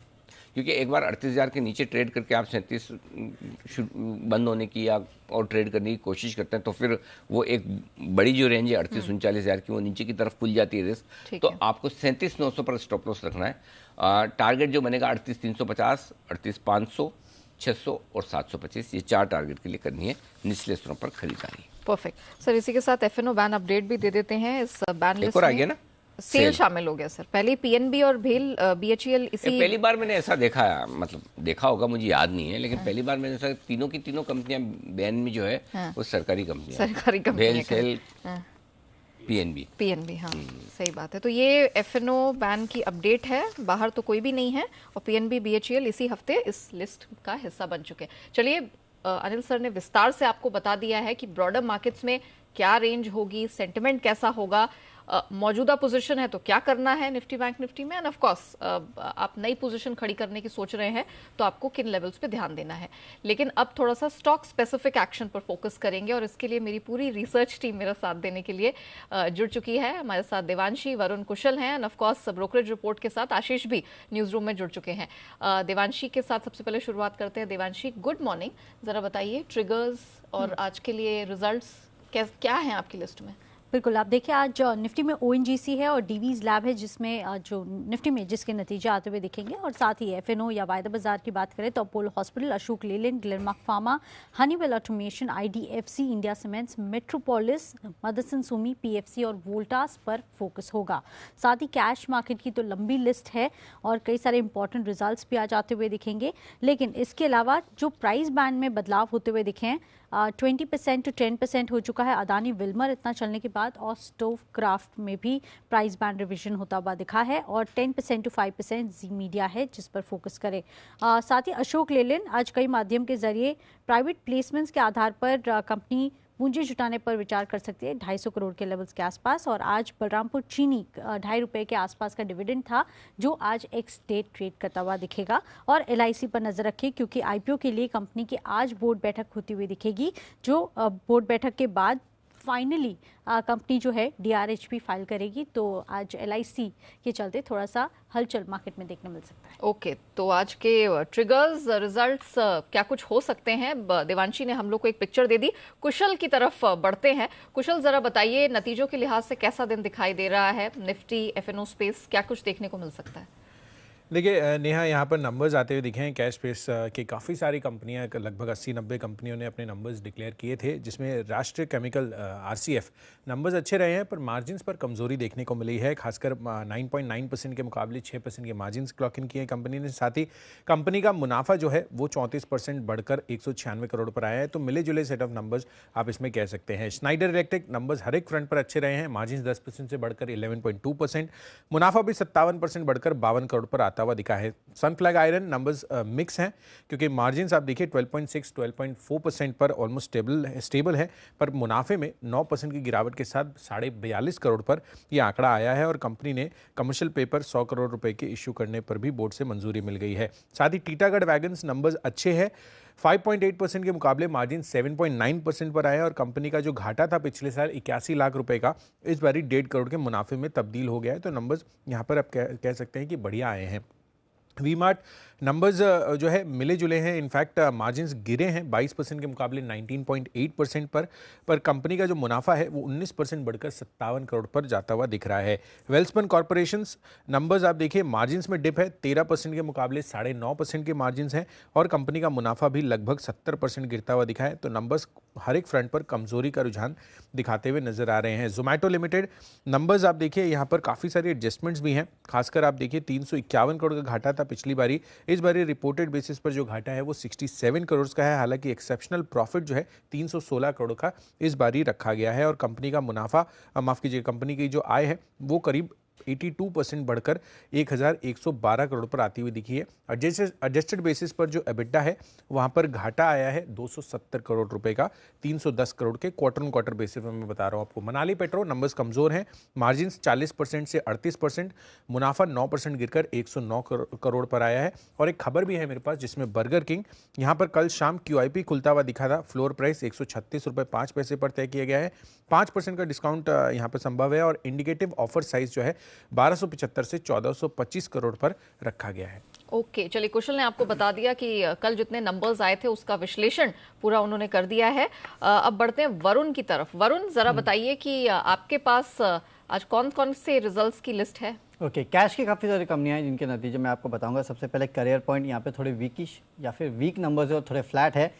क्योंकि एक बार 38,000 के नीचे ट्रेड करके आप 37 बंद होने की या और ट्रेड करने की कोशिश करते हैं तो फिर वो एक बड़ी जो रेंज है 38-39,000 की वो नीचे की तरफ खुल जाती है रिस्क। तो आपको 37,900 पर स्टॉप लॉस रखना है। टारगेट जो बनेगा 38,350 38,500 600 और 725 ये चार टारगेट के लिए करनी है निचले स्तरों पर खरीदारी। Perfect sir. इसी के साथ एफएनओ बैन अपडेट भी दे देते हैं। इस बैन लिस्ट में आ गया ना, सेल शामिल हो गया सर। पहले पीएनबी और भेल बीएचईएल इसी पहली बार मैंने ऐसा देखा, मतलब देखा होगा मुझे याद नहीं है, लेकिन पहली बार मैंने ऐसा तीनों की तीनों कंपनियां बैन में जो है वो सरकारी कंपनियां, भेल सेल पीएनबी। हाँ सही बात है। तो ये एफएनओ बैन की अपडेट है, बाहर तो कोई भी नहीं है, और पीएनबी बीएचईएल इसी हफ्ते इस लिस्ट का हिस्सा बन चुके हैं। चलिए अनिल सर ने विस्तार से आपको बता दिया है कि ब्रॉडर मार्केट्स में क्या रेंज होगी, सेंटिमेंट कैसा होगा, मौजूदा पोजीशन है तो क्या करना है निफ्टी बैंक निफ्टी में, एंड ऑफ कोर्स आप नई पोजीशन खड़ी करने की सोच रहे हैं तो आपको किन लेवल्स पे ध्यान देना है। लेकिन अब थोड़ा सा स्टॉक स्पेसिफिक एक्शन पर फोकस करेंगे, और इसके लिए मेरी पूरी रिसर्च टीम मेरा साथ देने के लिए जुड़ चुकी है। हमारे साथ देवांशी, वरुण, कुशल हैं, end of course brokerage report के साथ आशीष भी न्यूज रूम में जुड़ चुके हैं। देवांशी के साथ सबसे पहले शुरुआत करते हैं। देवांशी गुड मॉर्निंग, जरा बताइए ट्रिगर्स और आज के लिए रिजल्ट्स क्या है आपकी लिस्ट में। बिल्कुल, आप देखिए आज निफ्टी में ओएनजीसी है और डीवीज लैब है, जिसमें जो निफ्टी में जिसके नतीजे आते हुए दिखेंगे, और साथ ही एफएनओ या वायदा बाजार की बात करें तो Apollo hospital, Ashok Leyland, Glenmark pharma, Honeywell automation, IDFC, India cements, Metropolis, Motherson Sumi, PFC और वोल्टास पर फोकस होगा। साथ ही कैश मार्केट की तो लंबी लिस्ट है और कई सारे इंपॉर्टेंट रिजल्ट्स भी आ जाते हुए दिखेंगे। लेकिन इसके अलावा जो प्राइस बैंड में बदलाव होते हुए दिखे हैं, 20% to 10% हो चुका है अदानी विल्मर इतना चलने के बाद, और स्टोव क्राफ्ट में भी प्राइस बैंड रिवीजन होता हुआ दिखा है, और 10% to 5% जी मीडिया है जिस पर फोकस करें। साथ ही अशोक लेलैंड आज कई माध्यम के जरिए प्राइवेट प्लेसमेंट्स के आधार पर कंपनी पूंजी जुटाने पर विचार कर सकती है 250 करोड़ के लेवल्स के आसपास। और आज बलरामपुर चीनी 2.5 रुपये के आसपास का डिविडेंड था, जो आज एक्स डेट ट्रेड करता हुआ दिखेगा। और एलआईसी पर नजर रखिए, क्योंकि आईपीओ के लिए कंपनी की आज बोर्ड बैठक होती हुई दिखेगी, जो बोर्ड बैठक के बाद फाइनली कंपनी जो है डीआरएचपी फाइल करेगी। तो आज एलआईसी के चलते थोड़ा सा हलचल मार्केट में देखने मिल सकता है। ओके, तो आज के ट्रिगर्स रिजल्ट्स क्या कुछ हो सकते हैं, देवांशी ने हम लोग को एक पिक्चर दे दी। कुशल की तरफ बढ़ते हैं। कुशल, जरा बताइए नतीजों के लिहाज से कैसा दिन दिखाई दे रहा है, निफ्टी एफएनओ स्पेस क्या कुछ देखने को मिल सकता है। देखिए नेहा, यहाँ पर नंबर्स आते हुए दिखे हैं कैश स्पेस की काफ़ी सारी कंपनियां, लगभग 80-90 कंपनियों ने अपने नंबर्स डिक्लेयर किए थे, जिसमें राष्ट्रीय केमिकल RCF नंबर्स अच्छे रहे हैं, पर मार्जिन्स पर कमजोरी देखने को मिली है। खासकर 9.9% के मुकाबले 6% के मार्जिन्स क्लॉक इन किए कंपनी ने। साथ ही कंपनी का मुनाफा जो है वो 34% बढ़कर 196 करोड़ पर आया है। तो मिले जुले सेट ऑफ नंबर्स आप इसमें कह सकते हैं। स्नाइडर इलेक्ट्रिक नंबर्स हर एक फ्रंट पर अच्छे रहे हैं, मार्जिन 10% से बढ़कर 11.2%, मुनाफा भी 57% बढ़कर 52 करोड़ पर आता हुआ दिखा है। सनफ्लैग आयरन नंबर्स मिक्स हैं, क्योंकि मार्जिन्स आप देखिए 12.6-12.4% पर ऑलमोस्ट स्टेबल है, पर मुनाफे में 9% की गिरावट के साथ 42.5 करोड़ पर यह आंकड़ा आया है। और कंपनी ने कमर्शियल पेपर 100 करोड़ रुपए के इश्यू करने पर भी बोर्ड से मंजूरी मिल गई है। साथ ही टीटागढ़ वैगन्स नंबर्स अच्छे हैं, 5.8% के मुकाबले मार्जिन 7.9% पर आया। और कंपनी का जो घाटा था पिछले साल 81 लाख रुपए का, इस बारी 1.5 करोड़ के मुनाफे में तब्दील हो गया है। तो नंबर्स यहाँ पर आप कह सकते हैं कि बढ़िया आए हैं। वी-मार्ट नंबर्स जो है मिले जुले हैं, इनफैक्ट मार्जिन्स गिरे हैं 22% के मुकाबले 19.8% पर कंपनी का जो मुनाफा है वो 19% बढ़कर 57 करोड़ पर जाता हुआ दिख रहा है। वेल्सपन कॉर्पोरेशंस नंबर्स आप देखिए, मार्जिन्स में डिप है, 13% के मुकाबले 9.5% के मार्जिन्स हैं, और कंपनी का मुनाफा भी लगभग 70% गिरता हुआ दिखा है। तो नंबर्स हर एक फ्रंट पर कमजोरी का रुझान दिखाते हुए नजर आ रहे हैं। जोमैटो लिमिटेड नंबर्स आप देखिए, यहाँ पर काफ़ी सारी एडजस्टमेंट्स भी हैं। खासकर आप देखिए 351 करोड़ का घाटा था पिछली बारी, इस बारी रिपोर्टेड बेसिस पर जो घाटा है वो 67 करोड़ का है। हालांकि एक्सेप्शनल प्रॉफिट जो है 316 करोड़ का इस बारी रखा गया है। और कंपनी का मुनाफा, माफ कीजिए, कंपनी की जो आय है वो करीब 82% बढ़कर 1112 करोड़ पर आती हुई दिखी है। एडजस्टेड बेसिस पर जो एबिटा है वहां पर घाटा आया है 270 करोड़ रुपए का, 310 करोड़ के क्वार्टर ऑन क्वार्टर बेसिस पर मैं बता रहा हूं आपको। मनाली पेट्रो नंबर्स कमजोर हैं, मार्जिन्स 40% से 38%, मुनाफा 9% गिरकर 109 करोड़ पर आया है। और एक खबर भी है मेरे पास जिसमें बर्गर किंग, यहाँ पर कल शाम QIP खुलता हुआ दिखा था, फ्लोर प्राइस 136 रुपये 5 पैसे पर तय किया गया है। 5% का डिस्काउंट यहाँ पर संभव है। और इंडिकेटिव ऑफर साइज जो है 1275 से 1425 करोड़ पर रखा गया है। ओके, चलिए कुशल ने आपको बता दिया कि कल जितने नंबर्स आए थे उसका विश्लेषण पूरा उन्होंने कर दिया है। अब बढ़ते हैं वरुण की तरफ। वरुण, जरा बताइए कि आपके पास आज कौन कौन से रिजल्ट्स की लिस्ट है? ओके, कैश की काफ़ी सारी कंपनियां हैं जिनके नतीजे मैं आपको बताऊंगा। सबसे पहले करियर पॉइंट, यहाँ पे थोड़े वीकिश या फिर वीक नंबर्स है और थोड़े फ्लैट है।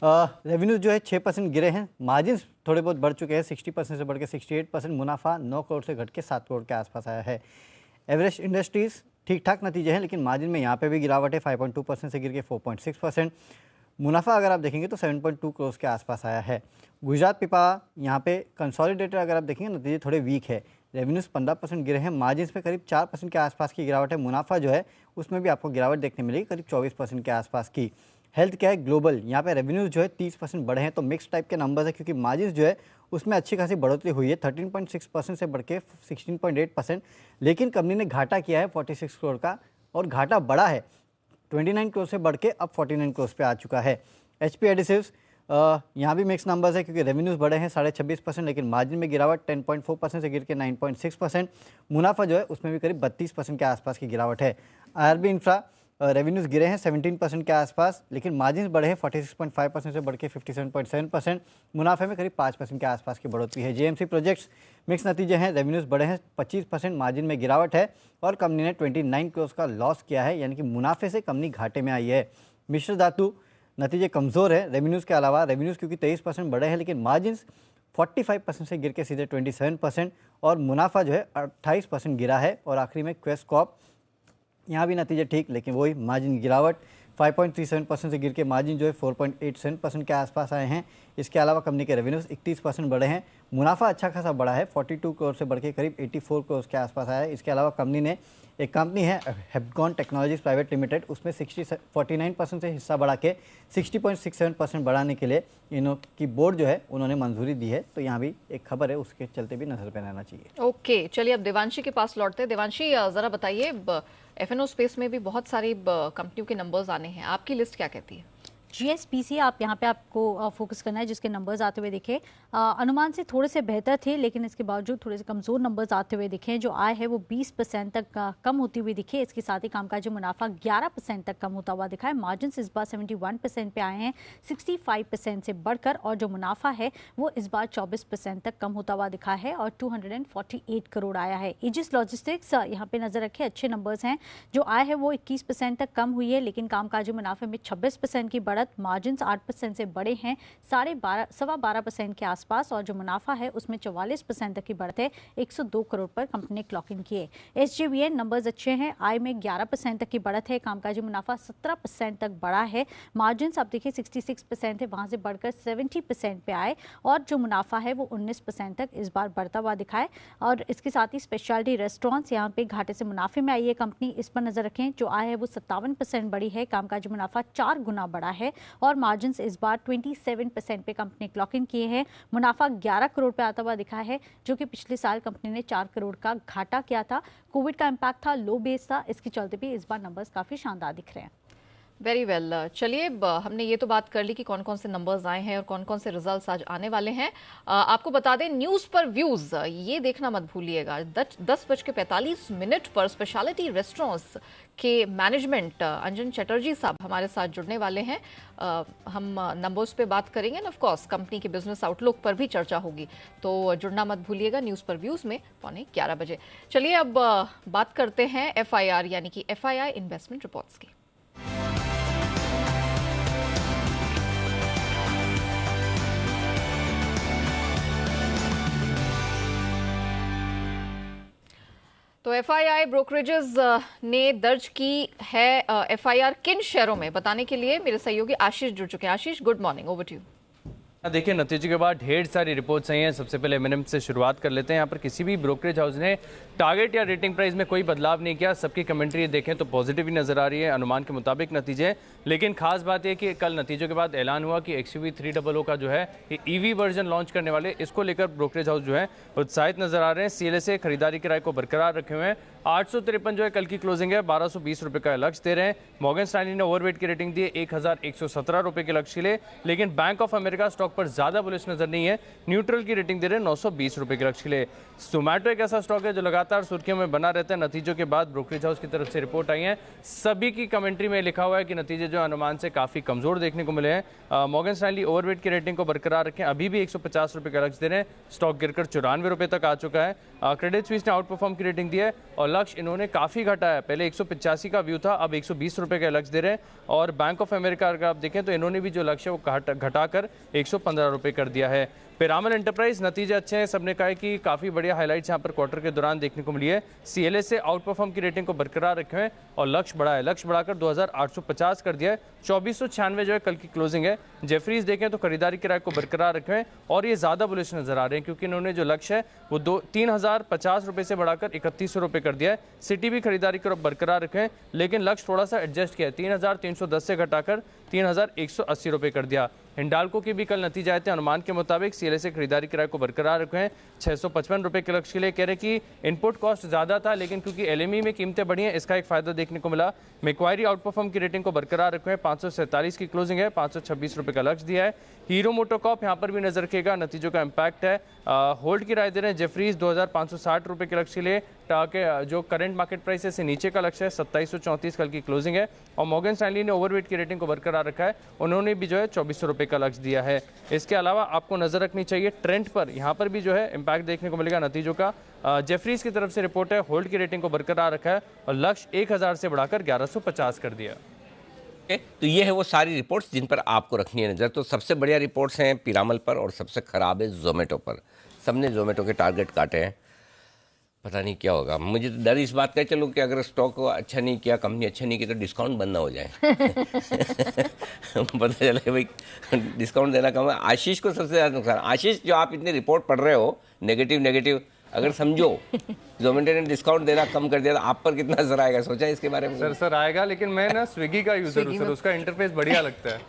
रेवेन्यूज जो है 6% गिरे हैं, मार्जिन्स थोड़े बहुत बढ़ चुके हैं, 60% से बढ़ के 68%, मुनाफा 9 करोड़ से घट के 7 करोड़ के आसपास आया है। एवरेस्ट इंडस्ट्रीज ठीक ठाक नतीजे हैं, लेकिन मार्जिन में यहाँ पे भी गिरावट है, 5.2% से गिर के 4.6%। मुनाफा अगर आप देखेंगे तो 7.2 करोड़ के आसपास आया है। गुजरात पिपा, यहाँ पे कंसोलिडेटेड अगर आप देखेंगे नतीजे थोड़े वीक है, रेवेन्यूज 15% गिरे हैं, मार्जिन्स में करीब 4% के आसपास की गिरावट है। मुनाफा जो है उसमें भी आपको गिरावट देखने मिलेगी, करीब 24% के आसपास की। हेल्थ क्या है ग्लोबल, यहाँ पे रेवेन्यूज जो है 30% बढ़े हैं, तो मिक्स टाइप के नंबर्स है, क्योंकि मार्जिन्स जो है उसमें अच्छी खासी बढ़ोतरी हुई है, 13.6% से बढ़ के 16.8%, लेकिन कंपनी ने घाटा किया है 46 करोड़ का, और घाटा बढ़ा है 29 करोड़ से बढ़ के अब 49 करोड़ पे आ चुका है। HP एडिसिव्स, यहाँ भी मिक्स नंबर्स है, क्योंकि रेवेन्यूज बढ़े हैं 26.5%, लेकिन मार्जिन में गिरावट 10.4% से गिर के 9.6%, मुनाफा जो है उसमें भी करीब 32% के आसपास की गिरावट है। IRB इंफ्रा, रेवेन्यूज गिरे हैं 17% के आसपास, लेकिन मार्जिन बढ़े हैं 46.5% से बढ़ के 57.7%, मुनाफे में करीब 5% के आसपास की बढ़ोतरी है। JMC प्रोजेक्ट्स, मिक्स नतीजे हैं, रेवेन्यूज बढ़े हैं 25%, मार्जिन में गिरावट है, और कंपनी ने 29 करोड़ का लॉस किया है, यानी कि मुनाफे से कंपनी घाटे में आई है। मिश्र धातु, नतीजे कमज़ोर है, रेवेन्यूज़ के अलावा, रेवेन्यूज़ क्योंकि 23% बढ़े हैं, लेकिन मार्जिन्स 45% से गिर के सीधे 27%, और मुनाफा जो है 28% गिरा है। और आखिरी में क्वेस्ट कॉर्प, यहाँ भी नतीजे ठीक, लेकिन वही मार्जिन गिरावट 5.37% से गिर के मार्जिन जो है 4.87% के आसपास आए हैं। इसके अलावा कंपनी के रेवेन्यूज 31% बढ़े हैं, मुनाफा अच्छा खासा बढ़ा है, 42 करोड़ से बढ़ के करीब 84 करोड़ के आसपास आया है। इसके अलावा कंपनी ने एक कंपनी है हेप्कॉन टेक्नोलॉजीज प्राइवेट लिमिटेड, उसमें 49% से हिस्सा बढ़ा के 60.67% बढ़ाने के लिए इनकी बोर्ड जो है उन्होंने मंजूरी दी है। तो यहाँ भी एक खबर है, उसके चलते भी नजर पे रहना चाहिए। ओके, चलिए अब देवांशी के पास लौटते हैं। देवांशी, जरा बताइए, FNO स्पेस में भी बहुत सारी कंपनियों के नंबर्स आने हैं, आपकी लिस्ट क्या कहती है? GSPC आप यहाँ पे आपको फोकस करना है, जिसके नंबर्स आते हुए दिखे अनुमान से थोड़े से बेहतर थे, लेकिन इसके बावजूद थोड़े से कमज़ोर नंबर्स आते हुए दिखे। जो आय है वो 20% तक कम होती हुई दिखे। इसके साथ ही कामकाजी मुनाफा 11% तक कम होता हुआ दिखा है। मार्जिन इस बार 71% पे आए हैं 65% से बढ़कर, और जो मुनाफा है वो इस बार 24% तक कम होता हुआ दिखा है और 248 करोड़ आया है। ईजिस लॉजिस्टिक्स यहाँ पे नजर रखें, अच्छे नंबर्स हैं। जो आय है वो 21% तक कम हुई है, लेकिन कामकाजी मुनाफे में 26% की बढ़त, मार्जिन 8% से बड़े हैं 12.5% के आसपास, और जो मुनाफा है उसमें 44% तक की बढ़त है। 102 करोड़ पर कंपनी ने क्लॉक इन किए। SJVN नंबर्स अच्छे हैं, आय में 11% तक की बढ़त है, कामकाजी मुनाफा 17% तक बढ़ा है। मार्जिन आप देखिए 66% है, वहां से बढ़कर 70% पे आए, और जो मुनाफा है वो 19% तक इस बार बढ़ता हुआ दिखा है। और इसके साथ ही स्पेशलिटी रेस्टोरेंट्स यहाँ पे घाटे से मुनाफे में आई है कंपनी, इस पर नजर रखें। जो आय है वो 57% बढ़ी है, कामकाजी मुनाफा 4 गुना बढ़ा है, और मार्जिन इस बार 27% पे कंपनी क्लॉक इन किए हैं। मुनाफा 11 करोड़ पे आता हुआ दिखा है, जो कि पिछले साल कंपनी ने 4 करोड़ का घाटा किया था। कोविड का इम्पैक्ट था, लो बेस था, इसके चलते भी इस बार नंबर्स काफी शानदार दिख रहे हैं। वेरी वेल, चलिए हमने ये तो बात कर ली कि कौन कौन से नंबर्स आए हैं और कौन कौन से रिजल्ट्स आज आने वाले हैं। आपको बता दें, न्यूज़ पर व्यूज़ ये देखना मत भूलिएगा। 10:45 पर स्पेशलिटी रेस्टोरेंट्स के मैनेजमेंट अंजन चटर्जी साहब हमारे साथ जुड़ने वाले हैं। हम नंबर्स पे बात करेंगे एंड ऑफ कोर्स कंपनी के बिजनेस आउटलुक पर भी चर्चा होगी, तो जुड़ना मत भूलिएगा न्यूज़ पर व्यूज़ में 11:15 बजे। चलिए अब बात करते हैं FIR यानी कि FII इन्वेस्टमेंट रिपोर्ट्स की। तो FII ब्रोकरेजेस ने दर्ज की है FIR किन शेयरों में, बताने के लिए मेरे सहयोगी आशीष जुड़ चुके हैं। Ashish, good morning, over to you. देखिए, नतीजे के बाद ढेर सारी रिपोर्ट्स आई हैं। सबसे पहले M&M से शुरुआत कर लेते हैं। यहाँ पर किसी भी ब्रोकरेज हाउस ने टारगेट या रेटिंग प्राइस में कोई बदलाव नहीं किया। सबकी कमेंट्री देखें तो पॉजिटिव ही नजर आ रही है, अनुमान के मुताबिक नतीजे। लेकिन खास बात यह कि कल नतीजों के बाद ऐलान हुआ कि XUV 300 का जो है ये EV वर्जन लॉन्च करने वाले, इसको लेकर ब्रोकरेज हाउस जो है उत्साहित नजर आ रहे हैं। CLSA खरीदारी किराए को बरकरार रखे हुए हैं। 853 जो है कल की क्लोजिंग है, 1220 रुपए का लक्ष्य दे रहे हैं। मॉर्गन स्टैनली ने ओवरवेट की रेटिंग दी है 1117 रुपए के लक्ष्य के लिए, लेकिन बैंक ऑफ अमेरिका स्टॉक पर ज्यादा बुलिश नजर नहीं है, न्यूट्रल की रेटिंग दे रहे हैं 920 रुपए के लक्ष्य के लिए। जोमैटो एक ऐसा स्टॉक है जो लगातार सुर्खियों में बना रहता है। नतीजों के बाद ब्रोकरेज हाउस की तरफ से रिपोर्ट आई है, सभी की कमेंट्री में लिखा हुआ है कि नतीजे जो अनुमान से काफी कमजोर देखने को मिले हैं। मॉर्गन स्टैनली ओवरवेट की रेटिंग को बरकरार रखें, अभी भी 150 रुपए का लक्ष्य दे रहे हैं, स्टॉक गिरकर 94 रुपए तक आ चुका है। क्रेडिट स्विस ने आउट परफॉर्म की रेटिंग दी है और लक्ष्य इन्होंने काफी घटाया, पहले 185 का व्यू था, अब 120 रुपए का लक्ष्य दे रहे हैं। और बैंक ऑफ अमेरिका अगर आप देखें तो इन्होंने भी जो लक्ष्य है वो घटाकर 115 रुपए कर दिया है। पिरामल एंटरप्राइज नतीजे अच्छे हैं, सबने कहा है कि काफी बढ़िया हाइलाइट्स यहाँ पर क्वार्टर के दौरान देखने को मिली है। CLSA आउट परफॉर्म की रेटिंग को बरकरार रखे हैं और लक्ष्य बढ़ा है, लक्ष्य बढ़ाकर 2850 कर दिया है। 2496 जो है कल की क्लोजिंग है। जेफरीज देखें तो खरीदारी किराए को बरकरार रखे हैं और ये ज्यादा बुलिश नजर आ रहे हैं, क्योंकि इन्होंने जो लक्ष्य है वो 3050 रुपए से बढ़ाकर 3100 रुपए कर दिया है। सिटी भी खरीदारी को बरकरार रखे हैं, लेकिन लक्ष्य थोड़ा सा एडजस्ट किया है, 3310 से घटाकर 3180 रुपए कर दिया। हिंडाल्को की भी कल नतीजे आए थे, अनुमान के मुताबिक CLSA खरीदारी किराए को बरकरार रखे हैं 655 रुपए के लक्ष्य के लिए। कह रहे कि इनपुट कॉस्ट ज्यादा था, लेकिन क्योंकि LME में कीमतें बढ़ी हैं, इसका एक फायदा देखने को मिला। मैक्वायरी आउट परफॉर्म की रेटिंग को बरकरार रखे हैं, 547 की क्लोजिंग है, 526 रुपए का लक्ष्य दिया है। हीरो मोटोकॉर्प यहाँ पर भी नजर रखेगा, नतीजों का इम्पैक्ट है, होल्ड की राय दे रहे हैं। जेफरीज 2560 रुपए के लक्ष्य के लिए, ताकि जो करंट मार्केट प्राइस है से नीचे का लक्ष्य है, 2734 कल की क्लोजिंग है। और मॉर्गन स्टैनली ने ओवरवेट की रेटिंग को बरकरार रखा है, उन्होंने भी जो है 2400 रुपए का लक्ष्य दिया है। इसके अलावा आपको नजर रखनी चाहिए ट्रेंड पर, यहाँ पर भी जो है इम्पैक्ट देखने को मिलेगा नतीजों का। जेफरीज की तरफ से रिपोर्ट है, होल्ड की रेटिंग को बरकरार रखा है और लक्ष्य 1000 से बढ़ाकर 1150 कर दिया। तो ये है वो सारी रिपोर्ट्स जिन पर आपको रखनी है नज़र। तो सबसे बढ़िया रिपोर्ट्स हैं पिरामल पर और सबसे ख़राब है जोमेटो पर। सबने जोमेटो के टारगेट काटे हैं, पता नहीं क्या होगा। मुझे तो डर इस बात का, चलो कि अगर स्टॉक को अच्छा नहीं किया, कंपनी अच्छा नहीं की, तो डिस्काउंट बंद ना हो जाए। पता चले भाई डिस्काउंट देना कम है। आशीष को सबसे ज़्यादा नुकसान। आशीष, जो आप इतने रिपोर्ट पढ़ रहे हो नेगेटिव, अगर समझो जोमेटो ने डिस्काउंट देना कम कर दिया तो आप पर कितना असर आएगा, सोचा इसके बारे में? सर आएगा, लेकिन मैं ना स्विगी का यूजर हूँ सर, उसका इंटरफेस बढ़िया लगता है।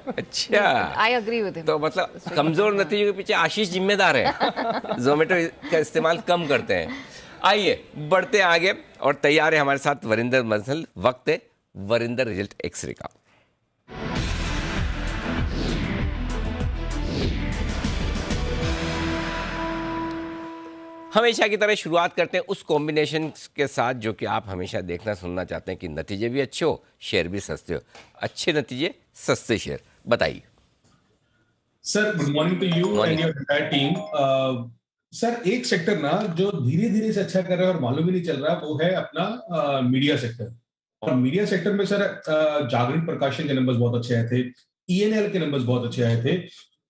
अच्छा, आई एग्री विद हिम। तो मतलब कमजोर नतीजों के पीछे आशीष जिम्मेदार है, जोमेटो का इस्तेमाल कम करते हैं। आइए बढ़ते आगे, और तैयार है हमारे साथ वरिंदर मंसल। वक्त है वरिंदर रिजल्ट एक्सरे का। हमेशा की तरह शुरुआत करते हैं उस कॉम्बिनेशन के साथ जो कि आप हमेशा देखना सुनना चाहते हैं कि नतीजे भी अच्छे हो, शेयर भी सस्ते हो। अच्छे नतीजे, सस्ते शेयर, बताइए। Sir, good morning to you and your entire team. Sir, एक सेक्टर ना जो धीरे धीरे से अच्छा कर रहा है और मालूम ही नहीं चल रहा, वो है अपना मीडिया सेक्टर। और मीडिया सेक्टर में सर जागरण प्रकाशन के नंबर्स बहुत अच्छे आए थे, ईएनएल के नंबर्स बहुत अच्छे आए थे,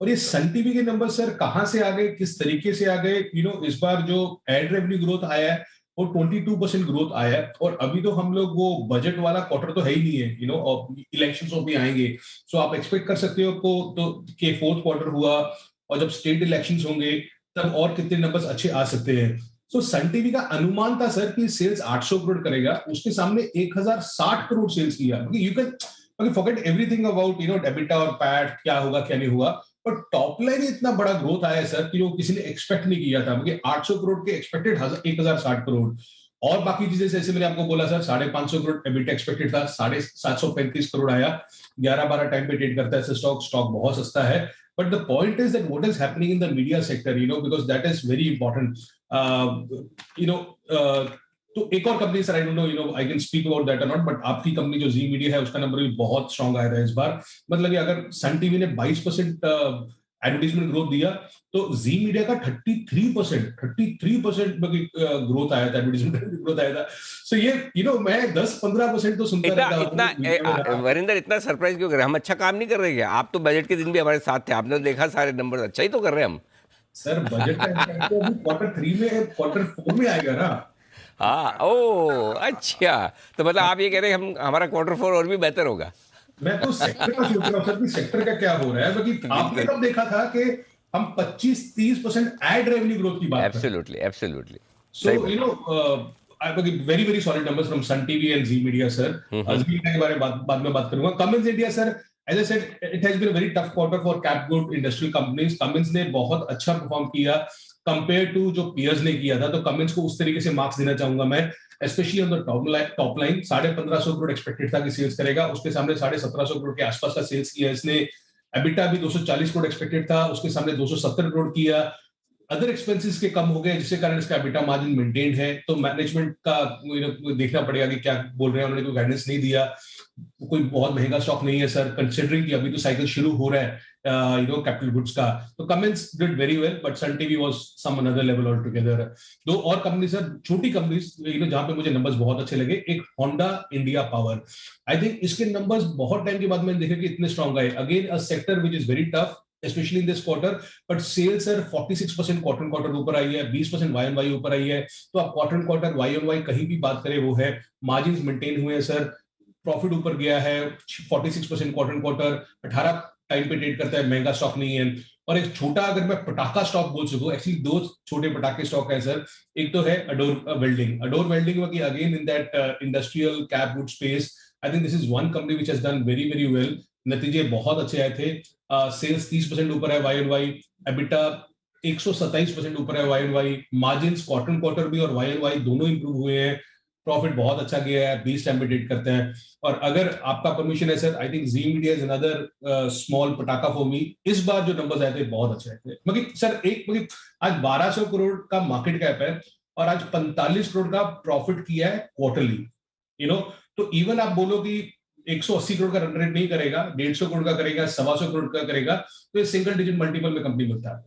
और ये सन टीवी के नंबर सर कहां से आ गए, किस तरीके से आ गए। इस बार जो एड रेवेन्यू ग्रोथ आया है वो 22% ग्रोथ आया है, और अभी तो हम लोग वो बजट वाला क्वार्टर तो है ही नहीं है, और इलेक्शंस भी आएंगे, सो आप एक्सपेक्ट कर सकते हो तो कि फोर्थ क्वार्टर हुआ और जब स्टेट इलेक्शंस होंगे तब और कितने नंबर्स अच्छे आ सकते हैं। सो सन टीवी का अनुमान था सर कि सेल्स 800 करोड़ करेगा, उसके सामने 1060 करोड़ सेल्स किया। You can forget everything about EBITDA और पैट, क्या होगा क्या नहीं हुआ, पर टॉप लाइन इतना बड़ा ग्रोथ आया सर कि वो किसी ने एक्सपेक्ट नहीं किया था। 800 करोड़ के एक्सपेक्टेड 1060 करोड़, और बाकी चीजें जैसे मैंने आपको बोला सर 550 करोड़ एबिटा एक्सपेक्टेड था, 735 करोड़ आया। 11-12 टाइम पे ट्रेड करता है स्टॉक बहुत सस्ता है। But the point is that what is happening in the media sector, because that is very important. तो एक और company sir, I don't no I can speak about that और नॉट, बट आपकी कंपनी जो जी media है उसका number भी बहुत स्ट्रांग आया था इस बार। मतलब कि अगर सन टीवी ने 22% एडवर्टाइजमेंट ग्रोथ दिया तो जी मीडिया का 33% ग्रोथ आया था, एडवर्टाइजमेंट ग्रोथ आया था। सो ये मैं 10-15% तो सुनता रहता हूं। वरिंदर, इतना सरप्राइज क्यों कर रहे हैं? हम अच्छा काम नहीं कर रहे क्या? आप तो बजट के दिन भी हमारे साथ थे, आपने देखा सारे नंबर अच्छा ही तो कर रहे हैं हम। सर बजट का इम्पैक्ट तो अभी क्वार्टर 3 में, क्वार्टर 4 में आएगा ना। हाँ, ओ अच्छा, तो मतलब आप ये कह रहे हैं हमारा क्वार्टर 4 और भी बेहतर होगा। मैं तो सेक्टर का सोच रहा हूँ सर कि सेक्टर का क्या हो रहा है, क्योंकि आपने तब देखा था कि हम 25-30% एड रेवेन्यू ग्रोथ की बात कर रहे हैं। Absolutely. So very very solid numbers from Sun TV and Zee media sir. Zee media के बारे में बाद में बात करूंगा। Cummins India sir, as I said, it has been a very tough quarter for cap good industrial companies. Cummins ने बहुत अच्छा परफॉर्म किया कंपेयर टू जो पीयर्स ने किया था, तो कमिंस को उस तरीके से मार्क्स देना चाहूंगा मैं, specially on the top line. 1550 crore expected था कि सेल्स करेगा, उसके सामने 1750 करोड़ के आसपास का सेल्स किया इसने। एबिटा भी 240 करोड़ एक्सपेक्टेड था, उसके सामने 270 करोड़ किया। अदर एक्सपेंसेस के कम हो गए, जिसके कारण इसका एबिटा मार्जिन मेंटेन्ड है। तो मैनेजमेंट का देखना पड़ेगा कि क्या बोल रहे हैं, उन्होंने कोई गाइडेंस नहीं दिया। कोई बहुत महंगा स्टॉक नहीं है सर, कंसिडरिंग कि अभी तो साइकिल शुरू हो रहा है कैपिटल गुड्स का। तो comments did very well, but Sun TV was some another level all together. दो और कंपनी सर, छोटी कंपनीज जहां पे मुझे नंबर्स बहुत अच्छे लगे, एक Honda India power. I think इसके नंबर्स बहुत टाइम के बाद मैंने देखे कि इतने स्ट्रॉन्ग आए। Again a sector which is very tough, especially in this quarter, but sales are 46% quarter ऊपर आई है, 20% Y-on-Y ऊपर आई है। तो आप क्वार्टर Y-on-Y कहीं भी बात करें वो है। मार्जिन्स मेंटेन हुए हैं सर, प्रॉफिट ऊपर गया है 46% क्वार्टर। 18 टाइम पे ट्रेड करता है, महंगा स्टॉक नहीं है। और एक छोटा, अगर मैं पटाखा स्टॉक बोल सकूं, एक्चुअली 2 छोटे पटाखे स्टॉक है सर। एक तो है adore welding again in that industrial cap good space. I think this is one company which has done very very well. नतीजे बहुत अच्छे आए थे। सेल्स 30% ऊपर है Y-on-Y, एबिटा 127% ऊपर है Y-on-Y, मार्जिन्स क्वार्टर भी और Y-on-Y दोनों इंप्रूव हुए हैं। प्रॉफिट बहुत अच्छा गया है, 20 टाइम पे ट्रेड करते हैं। और अगर आपका परमिशन है sir, I think Zee media is another small पटाखा फॉर मी। इस बार जो नंबर्स आए थे बहुत अच्छे आए थे। मतलब सर आज 1200 करोड़ का मार्केट कैप है और आज 45 करोड़ का प्रॉफिट किया है क्वार्टरली। तो इवन आप बोलो कि 180 करोड़ का रन रेट नहीं करेगा, 150 करोड़ का करेगा, 125 करोड़ का करेगा, तो ये सिंगल डिजिट मल्टीपल में कंपनी मिलता है।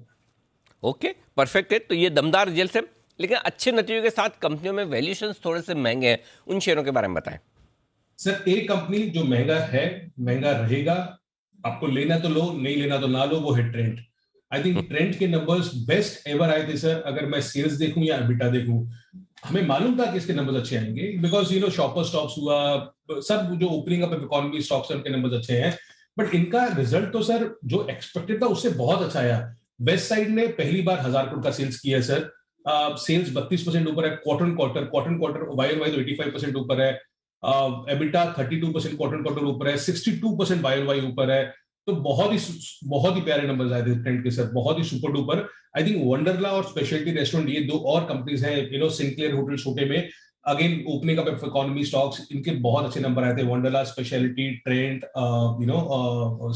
ओके, परफेक्ट है। तो ये दमदार रिजल्ट है, लेकिन अच्छे नतीजों के साथ कंपनियों में वैल्यूएशंस थोड़े से महंगे हैं, उन शेयरों के बारे में बताएं। सर, एक कंपनी जो महंगा है, महंगा रहेगा, आपको लेना तो लो, नहीं लेना तो ना लो, वो है ट्रेंड। आई थिंक ट्रेंड के नंबर्स बेस्ट एवर आए थे सर। अगर मैं सेल्स देखूं या एबिटा देखूं, हमें मालूम था कि इसके नंबर्स अच्छे आएंगे, बिकॉज शॉपर स्टॉक्स हुआ, सब जो ओपनिंग अप इकोनॉमी स्टॉक्स हैं उनके नंबर्स अच्छे हैं। बट इनका रिजल्ट तो सर जो एक्सपेक्टेड था उससे बहुत अच्छा आया। वेस्ट साइड ने पहली बार 1000 करोड़ का सेल्स किया है सर। सेल्स 32% ऊपर है क्वार्टर Y-on-Y तो 85% ऊपर है। एबिटा 32% क्वार्टर ऊपर है, 62% Y-on-Y ऊपर है। तो बहुत ही प्यारे नंबर्स आए थे ट्रेंड के सर, बहुत ही super duper. I think Wonderla और स्पेशलिटी रेस्टोरेंट, ये 2 और कंपनीज हैं सिंक्लेयर होटल छोटे में, again opening up economy stocks, इनके बहुत अच्छे नंबर आए थे। Wonderla, speciality, trend,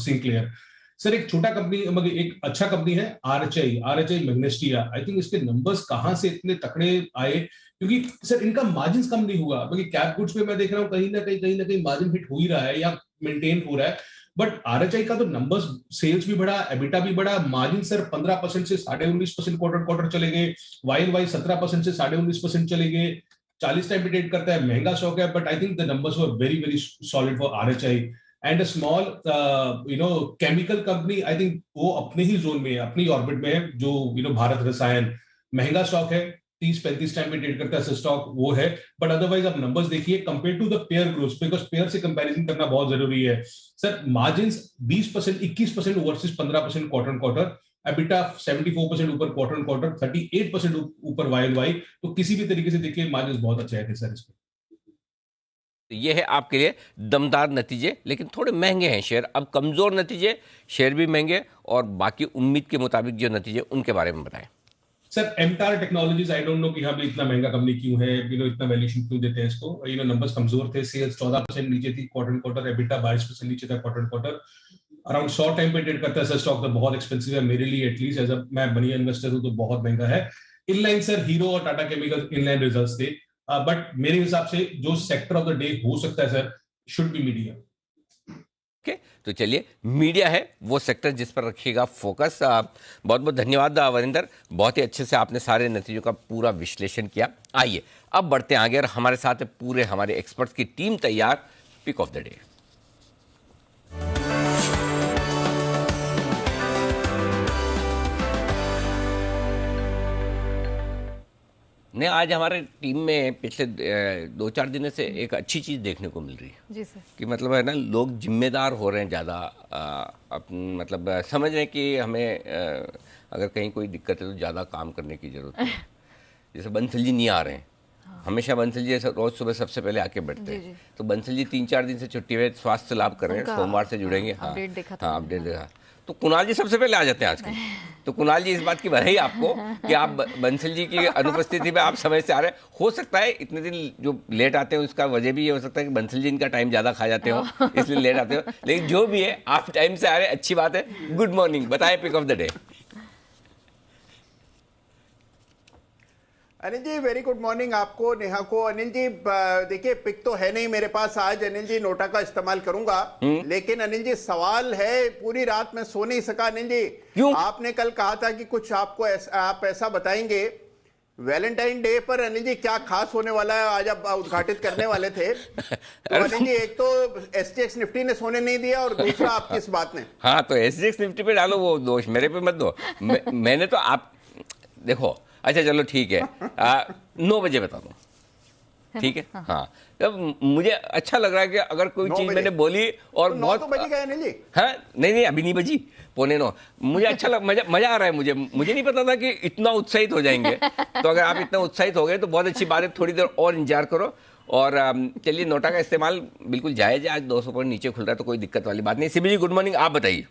Sinclair. Sir एक छोटा कंपनी मगर एक अच्छा कंपनी है आरएचआई मैग्नेस्टिया। आई थिंक इसके नंबर्स कहां से इतने तकड़े आए, क्योंकि सर इनका मार्जिन कम नहीं हुआ, क्योंकि कैप गुड्स पे मैं देख रहा हूँ कहीं ना कहीं मार्जिन हिट हो ही रहा है या मेंटेन हो रहा है। बट आरएचआई का तो नंबर्स, सेल्स भी बढ़ा, एबिटा भी बढ़ा, मार्जिन सर 15% से 19.5% क्वार्टर चले गए, वाई 17% से 19.5% चले गए, 40 टाइम पे ट्रेड करता है, महंगा स्टॉक है, but I think the numbers were very very solid for RHI and a small chemical company. I think वो अपने ही जोन में है, अपनी ऑर्बिट में है, जो भारत रसायन, महंगा स्टॉक है, 30-35 टाइम पे ट्रेड करता है स्टॉक वो है। बट अदरवाइज आप नंबर्स देखिए compare to the peer growth, because peer से कंपैरिजन करना बहुत जरूरी है। Sir margin 20%, 21% versus 15% quarter, EBITDA 74% ऊपर क्वार्टर, 38% ऊपर वाई। तो किसी भी तरीके से देखिए मार्जिन बहुत अच्छे आए थे सर इसमें। ये है आपके लिए दमदार नतीजे, लेकिन थोड़े महंगे हैं शेयर। अब कमजोर नतीजे, शेयर भी महंगे, और बाकी उम्मीद के मुताबिक जो नतीजे उनके बारे में बताएं। Sir MTAR Technologies, I don't know कि हाँ भी इतना महंगा कंपनी क्यों है, इतना वैल्यूएशन क्यों देते हैं इसको। नंबर्स कमजोर थे, सेल्स 14% नीचे थी क्वार्टर, एबिटा 22% नीचे था क्वार्टर। अराउंड शॉर्ट टाइम पे ट्रेड करता है सर स्टॉक, तो बहुत एक्सपेंसिव है मेरे लिए, एटलीस्ट एज अ मैं बनी इन्वेस्टर हूं तो बहुत महंगा है। इनलाइन सर हीरो और टाटा केमिकल इनलाइन रिजल्ट्स थे, बट मेरे हिसाब से जो सेक्टर ऑफ द डे हो सकता है sir should be media. Okay, तो चलिए मीडिया है वो सेक्टर जिस पर रखिएगा फोकस। बहुत बहुत धन्यवाद वरिंदर, बहुत ही अच्छे से आपने सारे नतीजों का पूरा विश्लेषण किया। आइए अब बढ़ते हैं आगे, और हमारे साथ है पूरे हमारे एक्सपर्ट्स की टीम तैयार। Pick of the day. ने आज हमारे टीम में पिछले 2-4 दिनों से एक अच्छी चीज़ देखने को मिल रही है जी सर, कि मतलब है ना, लोग जिम्मेदार हो रहे हैं ज़्यादा, मतलब समझ रहे हैं कि हमें अगर कहीं कोई दिक्कत है तो ज़्यादा काम करने की ज़रूरत है। जैसे बंसल जी नहीं आ रहे हैं, हमेशा बंसल जी रोज सुबह सबसे पहले आके बैठते हैं, तो बंसल जी 3-4 दिन से छुट्टी में स्वास्थ्य लाभ कर रहे हैं, सोमवार से जुड़ेंगे। हाँ, अपडेट देखा था। हाँ, अपडेट देखा। तो कुणाल जी सबसे पहले आ जाते हैं आजकल। तो कुणाल जी, इस बात की बधाई आपको कि आप बंसल जी की अनुपस्थिति में आप समय से आ रहे हैं। हो सकता है इतने दिन जो लेट आते हैं उसका वजह भी ये हो सकता है कि बंसल जी इनका टाइम ज़्यादा खा जाते हो, इसलिए लेट आते हो, लेकिन जो भी है आप टाइम से आ रहे हैं, अच्छी बात है। गुड मॉर्निंग, बताएं pick of the day. Anil ji very good morning आपको, नेहा को। अनिल जी देखिए पिक तो है नहीं मेरे पास आज, अनिल जी नोटा का इस्तेमाल करूंगा, लेकिन अनिल जी सवाल है, पूरी रात मैं सो नहीं सका अनिल जी। क्यों? आपने कल कहा था कि कुछ आप ऐसा बताएंगे वैलेंटाइन डे पर अनिल जी, क्या खास होने वाला है आज आप उद्घाटित करने वाले थे। तो अनिल जी एक तो एसजीएक्स निफ्टी ने सोने नहीं दिया, और दूसरा आपकी इस बात ने। हाँ, तो एसजीएक्स निफ्टी पे डालो वो दोष, मेरे पे मत दो। मैंने तो आप देखो, अच्छा चलो ठीक है, 9 बजे बता दो, ठीक है। हाँ, तब मुझे अच्छा लग रहा है कि अगर कोई चीज मैंने बोली और तो बहुत 9 बज गए अनिल जी। हाँ, नहीं अभी नहीं बजी, 8:45। मुझे अच्छा मजा आ रहा है। मुझे नहीं पता था कि इतना उत्साहित हो जाएंगे। तो अगर आप इतना उत्साहित हो गए तो बहुत अच्छी बात है, थोड़ी देर और इंतजार करो। और चलिए, नोटा का इस्तेमाल बिल्कुल जायज है, आज 200 पॉइंट नीचे खुल रहा है तो कोई दिक्कत वाली बात नहीं। सिबी जी गुड मॉर्निंग, आप बताइए।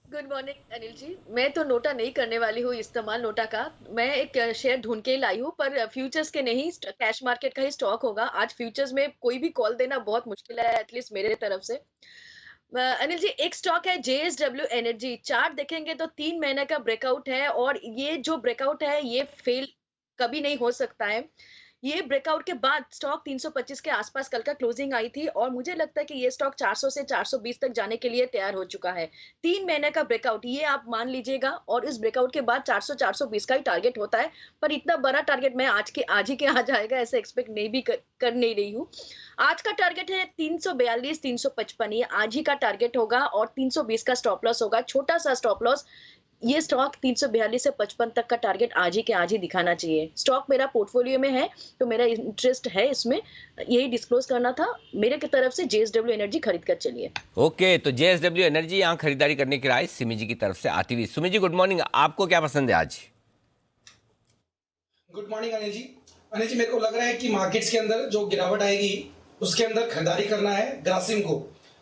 गुड मॉर्निंग अनिल जी, मैं तो नोटा नहीं करने वाली हूँ इस्तेमाल नोटा का। मैं एक शेयर ढूंढ के लाई हूँ, पर फ्यूचर्स के नहीं, कैश मार्केट का ही स्टॉक होगा। आज फ्यूचर्स में कोई भी कॉल देना बहुत मुश्किल है, एटलीस्ट मेरे तरफ से। अनिल जी एक स्टॉक है JSW एनर्जी, चार्ट देखेंगे तो 3 महीने का ब्रेकआउट है, और ये जो ब्रेकआउट है ये फेल कभी नहीं हो सकता है। ये ब्रेकआउट के बाद स्टॉक 325 के आसपास कल का क्लोजिंग आई थी, और मुझे लगता है कि ये स्टॉक 400 से 420 तक जाने के लिए तैयार हो चुका है। 3 महीने का ब्रेकआउट ये आप मान लीजिएगा, और इस ब्रेकआउट के बाद 400-420 का ही टारगेट होता है, पर इतना बड़ा टारगेट मैं आज ही के आ जाएगा ऐसे एक्सपेक्ट नहीं भी कर नहीं रही हूँ। आज का टारगेट है 342-355, ये आज ही का टारगेट होगा, और 320 का स्टॉप लॉस होगा, छोटा सा स्टॉप लॉस। ये स्टॉक 342 से 55 तक का टारगेट आज ही दिखाना चाहिए। स्टॉक मेरा पोर्टफोलियो में है, तो मेरा इंटरेस्ट है इसमें, यही डिस्क्लोज करना था मेरे की तरफ से। JSW एनर्जी खरीद कर चलिए। ओके, तो JSW एनर्जी यहाँ खरीदारी करने की राय सिमी जी की तरफ से आती हुई। सुमी जी गुड मॉर्निंग, आपको क्या पसंद है आज? Good morning Anil ji. अनिल जी मेरे को लग रहा है कि मार्केट्स के अंदर जो गिरावट आएगी उसके अंदर खरीदारी करना है ग्रासिम को।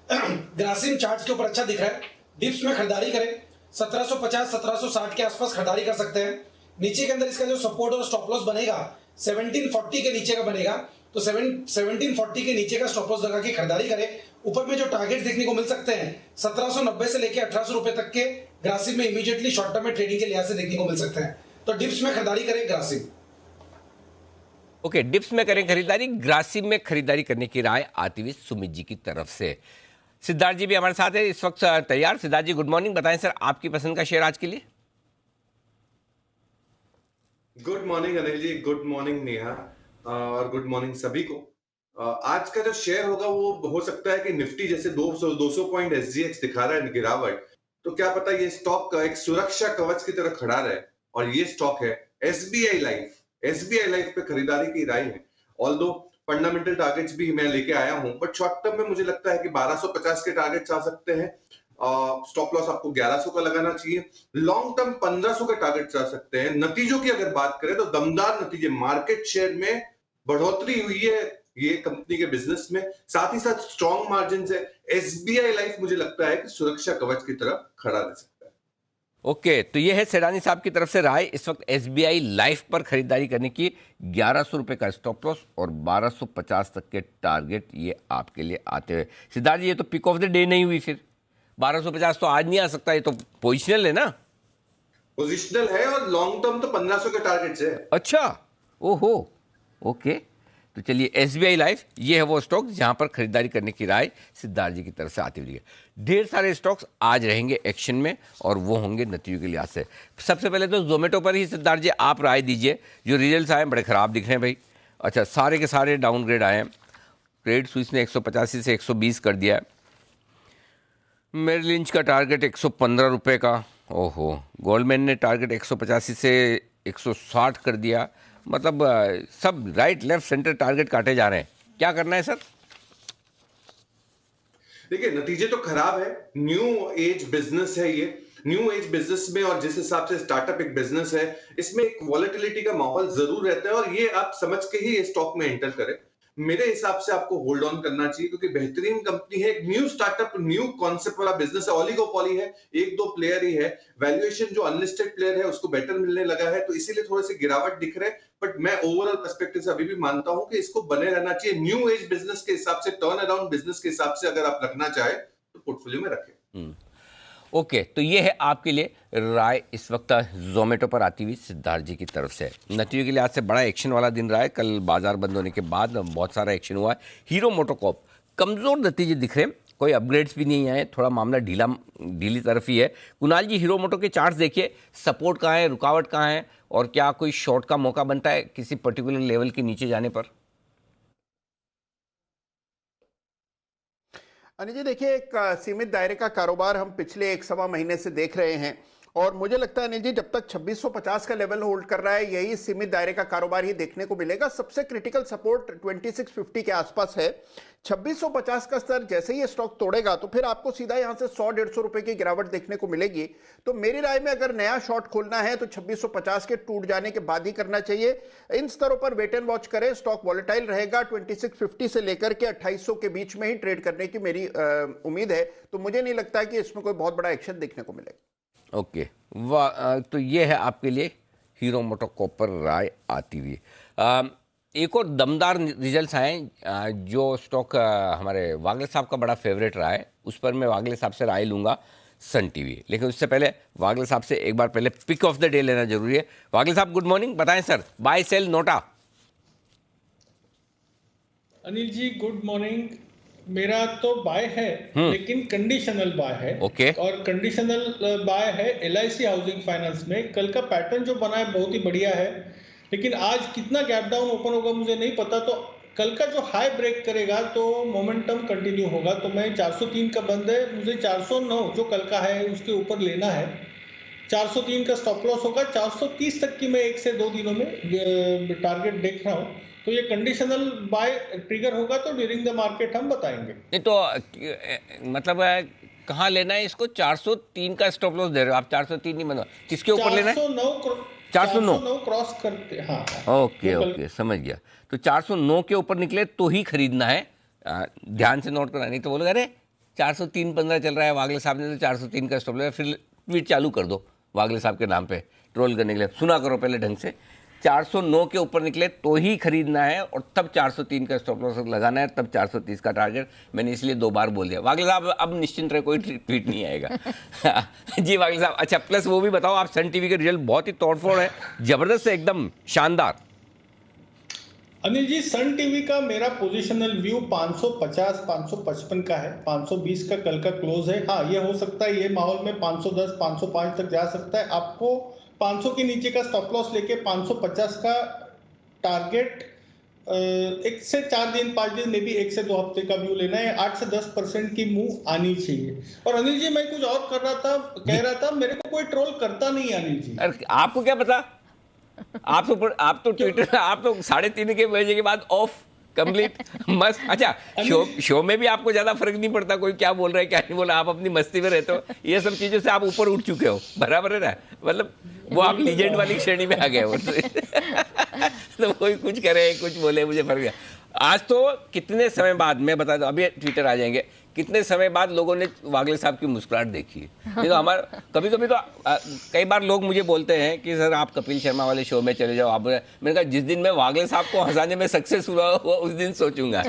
ग्रासिम चार्ट के ऊपर अच्छा दिख रहा है, डिप्स में खरीदारी करें, 1750-1760 के आसपास खरीदारी कर सकते हैं। नीचे के अंदर इसका जो सपोर्ट और स्टॉप लॉस बनेगा 1740 के नीचे का बनेगा, तो 1740 के नीचे का स्टॉप लॉस लगा के खरीदारी करें, ऊपर में जो टारगेट देखने को मिल सकते हैं 1790 से लेके 1800 रुपए तक के ग्रासिम में इमीडिएटली शॉर्ट टर्म में ट्रेडिंग के लिहाज से देखने को मिल सकते हैं। तो डिप्स में खरीदारी करें ग्रासिम। ओके, डिप्स में करें खरीदारी, ग्रासिम में खरीदारी करने की राय आती हुई सुमित जी की तरफ से। सिद्धार्थ जी भी हमारे साथ है इस वक्त तैयार। सिद्धार्थ जी गुड मॉर्निंग, बताएं सर आपकी पसंद का शेयर आज के लिए। Good morning Anil ji, good morning Neha, और गुड मॉर्निंग सभी को। आज का जो शेयर होगा वो हो सकता है कि निफ्टी जैसे 200 पॉइंट एसजीएक्स दिखा रहा है गिरावट, तो क्या पता ये स्टॉक एक सुरक्षा कवच की तरह खड़ा रहे, और ये स्टॉक है एसबीआई लाइफ। एसबीआई लाइफ पे खरीदारी की राय है। ऑल्दो फंडामेंटल टारगेट्स भी मैं लेके आया हूं, बट शॉर्ट टर्म में मुझे लगता है कि 1250 के टारगेट्स आ सकते हैं। स्टॉप लॉस आपको 1100 का लगाना चाहिए। लॉन्ग टर्म 1500 के टारगेट्स आ सकते हैं। नतीजों की अगर बात करें तो दमदार नतीजे, मार्केट शेयर में बढ़ोतरी हुई है ये कंपनी के बिजनेस में, साथ ही साथ स्ट्रॉन्ग मार्जिन है। एसबीआई लाइफ मुझे लगता है कि सुरक्षा कवच की तरफ खड़ा रह सकता है। ओके, तो ये है सेडानी साहब की तरफ से राय। इस वक्त एसबीआई लाइफ पर खरीदारी करने की 1100 रुपए का स्टॉप लॉस और 1250 तक के टारगेट ये आपके लिए आते हुए। सिद्धार्थ जी ये तो पिक ऑफ द डे नहीं हुई, फिर 1250 तो आज नहीं आ सकता, ये तो पोजिशनल है ना। पोजिशनल है और लॉन्ग टर्म तो 1500 के टारगेट्स है। अच्छा, ओहो, ओके। तो चलिए एसबीआई लाइफ ये है वो स्टॉक जहां पर खरीदारी करने की राय सिद्धार्थ जी की तरफ से आती हुई है। ढेर सारे स्टॉक्स आज रहेंगे एक्शन में और वो होंगे नतीजों के लिहाज से। सबसे पहले तो जोमेटो पर ही सिद्धार्थ जी आप राय दीजिए। जो रिजल्ट्स आए बड़े ख़राब दिख रहे हैं भाई। अच्छा, सारे के सारे डाउनग्रेड आए हैं। क्रेडिट स्विस ने 185 से 120 कर दिया है। मेरिल लिंच का टारगेट 115 रुपये का, ओहो। गोल्डमैन ने टारगेट 185 से 160 कर दिया। मतलब सब राइट लेफ्ट सेंटर टारगेट काटे जा रहे हैं। क्या करना है सर? देखिए नतीजे तो खराब है। न्यू एज बिजनेस है ये। न्यू एज बिजनेस में और जिस हिसाब से स्टार्टअप एक बिजनेस है, इसमें एक वॉलेटिलिटी का माहौल जरूर रहता है, और ये आप समझ के ही ये स्टॉक में एंटर करें। मेरे हिसाब से आपको होल्ड ऑन करना चाहिए, क्योंकि बेहतरीन कंपनी है। एक न्यू स्टार्टअप, न्यू कॉन्सेप्ट वाला बिजनेस है। ओलिगोपॉली है, एक दो प्लेयर ही है। वैल्यूएशन जो अनलिस्टेड प्लेयर है उसको बेटर मिलने लगा है, तो इसीलिए थोड़े से गिरावट दिख रहे हैं। बट मैं ओवरऑल पर्सपेक्टिव से अभी भी मानता हूं कि इसको बने रहना चाहिए। न्यू एज बिजनेस के हिसाब से, टर्न अराउंड बिजनेस के हिसाब से अगर आप रखना चाहे तो पोर्टफोलियो में रखें। ओके, तो ये है आपके लिए राय इस वक्त जोमेटो पर आती हुई सिद्धार्थ जी की तरफ से। नतीजों के लिहाज से बड़ा एक्शन वाला दिन रहा है। कल बाजार बंद होने के बाद बहुत सारा एक्शन हुआ है। हीरो मोटोकॉर्प कमज़ोर नतीजे दिख रहे हैं, कोई अपग्रेड्स भी नहीं आए, थोड़ा मामला ढीली तरफ ही है। कुणाल जी हीरो मोटो के चार्ट्स देखिए, सपोर्ट कहाँ है, रुकावट कहाँ है, और क्या कोई शॉर्ट का मौका बनता है किसी पर्टिकुलर लेवल के नीचे जाने पर? अनिल जी देखिए, एक सीमित दायरे का कारोबार हम पिछले 1-1.25 महीने से देख रहे हैं, और मुझे लगता है अनिल जी जब तक 2650 का लेवल होल्ड कर रहा है, यही सीमित दायरे का कारोबार ही देखने को मिलेगा। सबसे क्रिटिकल सपोर्ट 2650 के आसपास है। 2650 का स्तर जैसे ही ये स्टॉक तोड़ेगा तो फिर आपको सीधा यहां से 100-150 रुपए की गिरावट देखने को मिलेगी। तो मेरी राय में अगर नया शॉर्ट खोलना है तो 2650 के टूट जाने के बाद ही करना चाहिए। इन स्तरों पर वेट एंड वॉच करें। स्टॉक वॉलेटाइल रहेगा। 2650 से लेकर के 2800 के बीच में ही ट्रेड करने की मेरी उम्मीद है। तो मुझे नहीं लगता है कि इसमें कोई बहुत बड़ा एक्शन देखने को मिलेगा। ओके, वाह, तो ये है आपके लिए हीरो मोटोकॉर्प पर राय आती हुई। एक और दमदार रिजल्ट्स आए जो स्टॉक हमारे वागले साहब का बड़ा फेवरेट रहा है, उस पर मैं वागले साहब से राय लूँगा, सन टीवी। लेकिन उससे पहले वागले साहब से एक बार पहले पिक ऑफ द डे लेना जरूरी है। वागले साहब गुड मॉर्निंग, बताएं सर, बाय सेल नोटा। Anil ji good morning. मेरा तो बाय है, लेकिन कंडीशनल बाय है। ओके। और कंडीशनल बाय है LIC हाउसिंग फाइनेंस में। कल का पैटर्न जो बना है बहुत ही बढ़िया है, लेकिन आज कितना गैप डाउन ओपन होगा मुझे नहीं पता। तो कल का जो हाई ब्रेक करेगा तो मोमेंटम कंटिन्यू होगा। तो मैं 403 का बंद है, मुझे 409 जो कल का है उसके ऊपर लेना है। 403 का स्टॉप लॉस होगा। 430 तक की मैं 1 से 2 दिनों में टारगेट देख रहा हूँ। तो ये कंडीशनल बाय ट्रिगर होगा तो ड्यूरिंग द मार्केट हम बताएंगे। नहीं तो मतलब कहाँ लेना है इसको? 403 का स्टॉप लॉस दे रहे हो आप? 403 नहीं बना, किसके ऊपर लेना है? 409 क्रॉस करते। हाँ, ओके ओके, समझ गया। तो 409 के ऊपर निकले तो ही खरीदना है। ध्यान से नोट करना, नहीं तो बोलोगे अरे 403.15 चल रहा है, वागले साहब ने तो 403 का स्टॉप लिया। फिर ट्वीट चालू कर दो वागले साहब के नाम पे ट्रोल करने के लिए। सुना करो पहले ढंग से। 409 के ऊपर निकले तो ही खरीदना है और तब 403 का स्टॉप लॉस लगाना है, तब 430 का टारगेट। मैंने इसलिए 2 बार बोल दिया। वागले साहब अब निश्चिंत रहे, कोई ट्वीट नहीं आएगा। जी वागले साहब, अच्छा प्लस वो भी बताओ, आप सन टीवी के रिजल्ट बहुत ही तोड़फोड़ है, जबरदस्त है, एकदम शानदार। अनिल जी, सन टीवी का मेरा पोजिशनल व्यू 550 555 का है, 520 का कल का क्लोज है। हाँ, ये हो सकता है ये माहौल में 510 505 तक जा सकता है। आपको 500 के नीचे का स्टॉप लॉस लेके 550 का टारगेट 1 से 4 दिन 5 दिन में भी 1 से 2 हफ्ते का व्यू लेना है। 8 से 10% की मूव आनी चाहिए। और अनिल जी, मैं कुछ और कह रहा था, मेरे को कोई ट्रोल करता नहीं है अनिल जी। अरे आपको क्या पता, आप तो ट्विटर, आप तो 3:30 बजे के बाद ऑफ कंप्लीट मस्त। अच्छा, शो में भी आपको ज्यादा फर्क नहीं पड़ता कोई क्या बोल रहा है क्या नहीं बोल रहा, आप अपनी मस्ती में रहते हो। ये सब चीजों से आप ऊपर उठ चुके हो, बराबर है ना, मतलब वो आप लीजेंड वाली श्रेणी में आ गए हो। तो कोई कुछ करे कुछ बोले, मुझे फर्क है। आज तो कितने समय बाद, मैं बता दूं, अभी ट्विटर आ जाएंगे, कितने समय बाद लोगों ने वागले साहब की मुस्कुराहट देखी है। नहीं तो हमारा कभी कभी तो कई बार लोग मुझे बोलते हैं कि सर आप कपिल शर्मा वाले शो में चले जाओ। आप, मैंने कहा जिस दिन मैं वागले साहब को हंसाने में सक्सेस हुआ उस दिन सोचूंगा।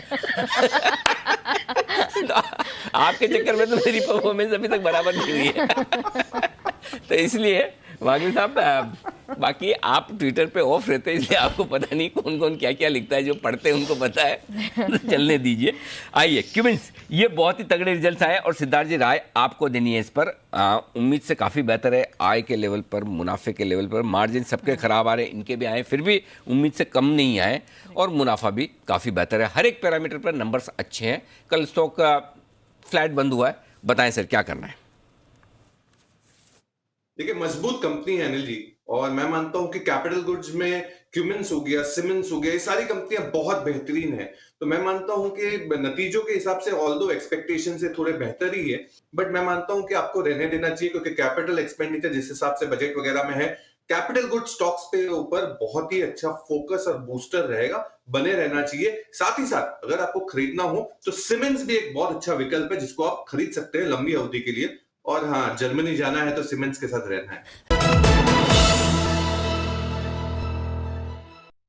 तो आपके चक्कर में तो मेरी परफॉर्मेंस अभी तक बराबर नहीं हुई है। तो इसलिए वागले साहब, बाकी आप ट्विटर पे ऑफ रहते हैं, इसलिए आपको पता नहीं कौन कौन क्या क्या लिखता है, जो पढ़ते हैं उनको पता है। तो चलने दीजिए। आइए क्यूबिन्स, ये बहुत ही तगड़े रिजल्ट्स आए और सिद्धार्थ जी राय आपको देनी है इस पर। उम्मीद से काफ़ी बेहतर है, आय के लेवल पर, मुनाफे के लेवल पर। मार्जिन सबके खराब आ रहे हैं, इनके भी आए, फिर भी उम्मीद से कम नहीं आए और मुनाफा भी काफ़ी बेहतर है। हर एक पैरामीटर पर नंबर्स अच्छे हैं। कल स्टॉक फ्लैट बंद हुआ है, बताएं सर क्या करना है। देखिए, मजबूत कंपनी है अनिल जी, और मैं मानता हूं कि कैपिटल गुड्स में क्यूमिंस हो गया, सिमेंस हो गया, ये सारी कंपनियां बहुत बेहतरीन है। तो मैं मानता हूं कि नतीजों के हिसाब से ऑल्दो एक्सपेक्टेशन से थोड़े बेहतर ही है, बट मैं मानता हूं कि आपको रहने देना चाहिए, क्योंकि कैपिटल एक्सपेंडिचर जिस हिसाब से बजट वगैरह में है, कैपिटल गुड स्टॉक्स पे ऊपर बहुत ही अच्छा फोकस और बूस्टर रहेगा, बने रहना चाहिए। साथ ही साथ अगर आपको खरीदना हो तो सिमेंस भी एक बहुत अच्छा विकल्प है, जिसको आप खरीद सकते हैं लंबी अवधि के लिए। और हाँ, जर्मनी जाना है तो सीमेंस के साथ रहना है।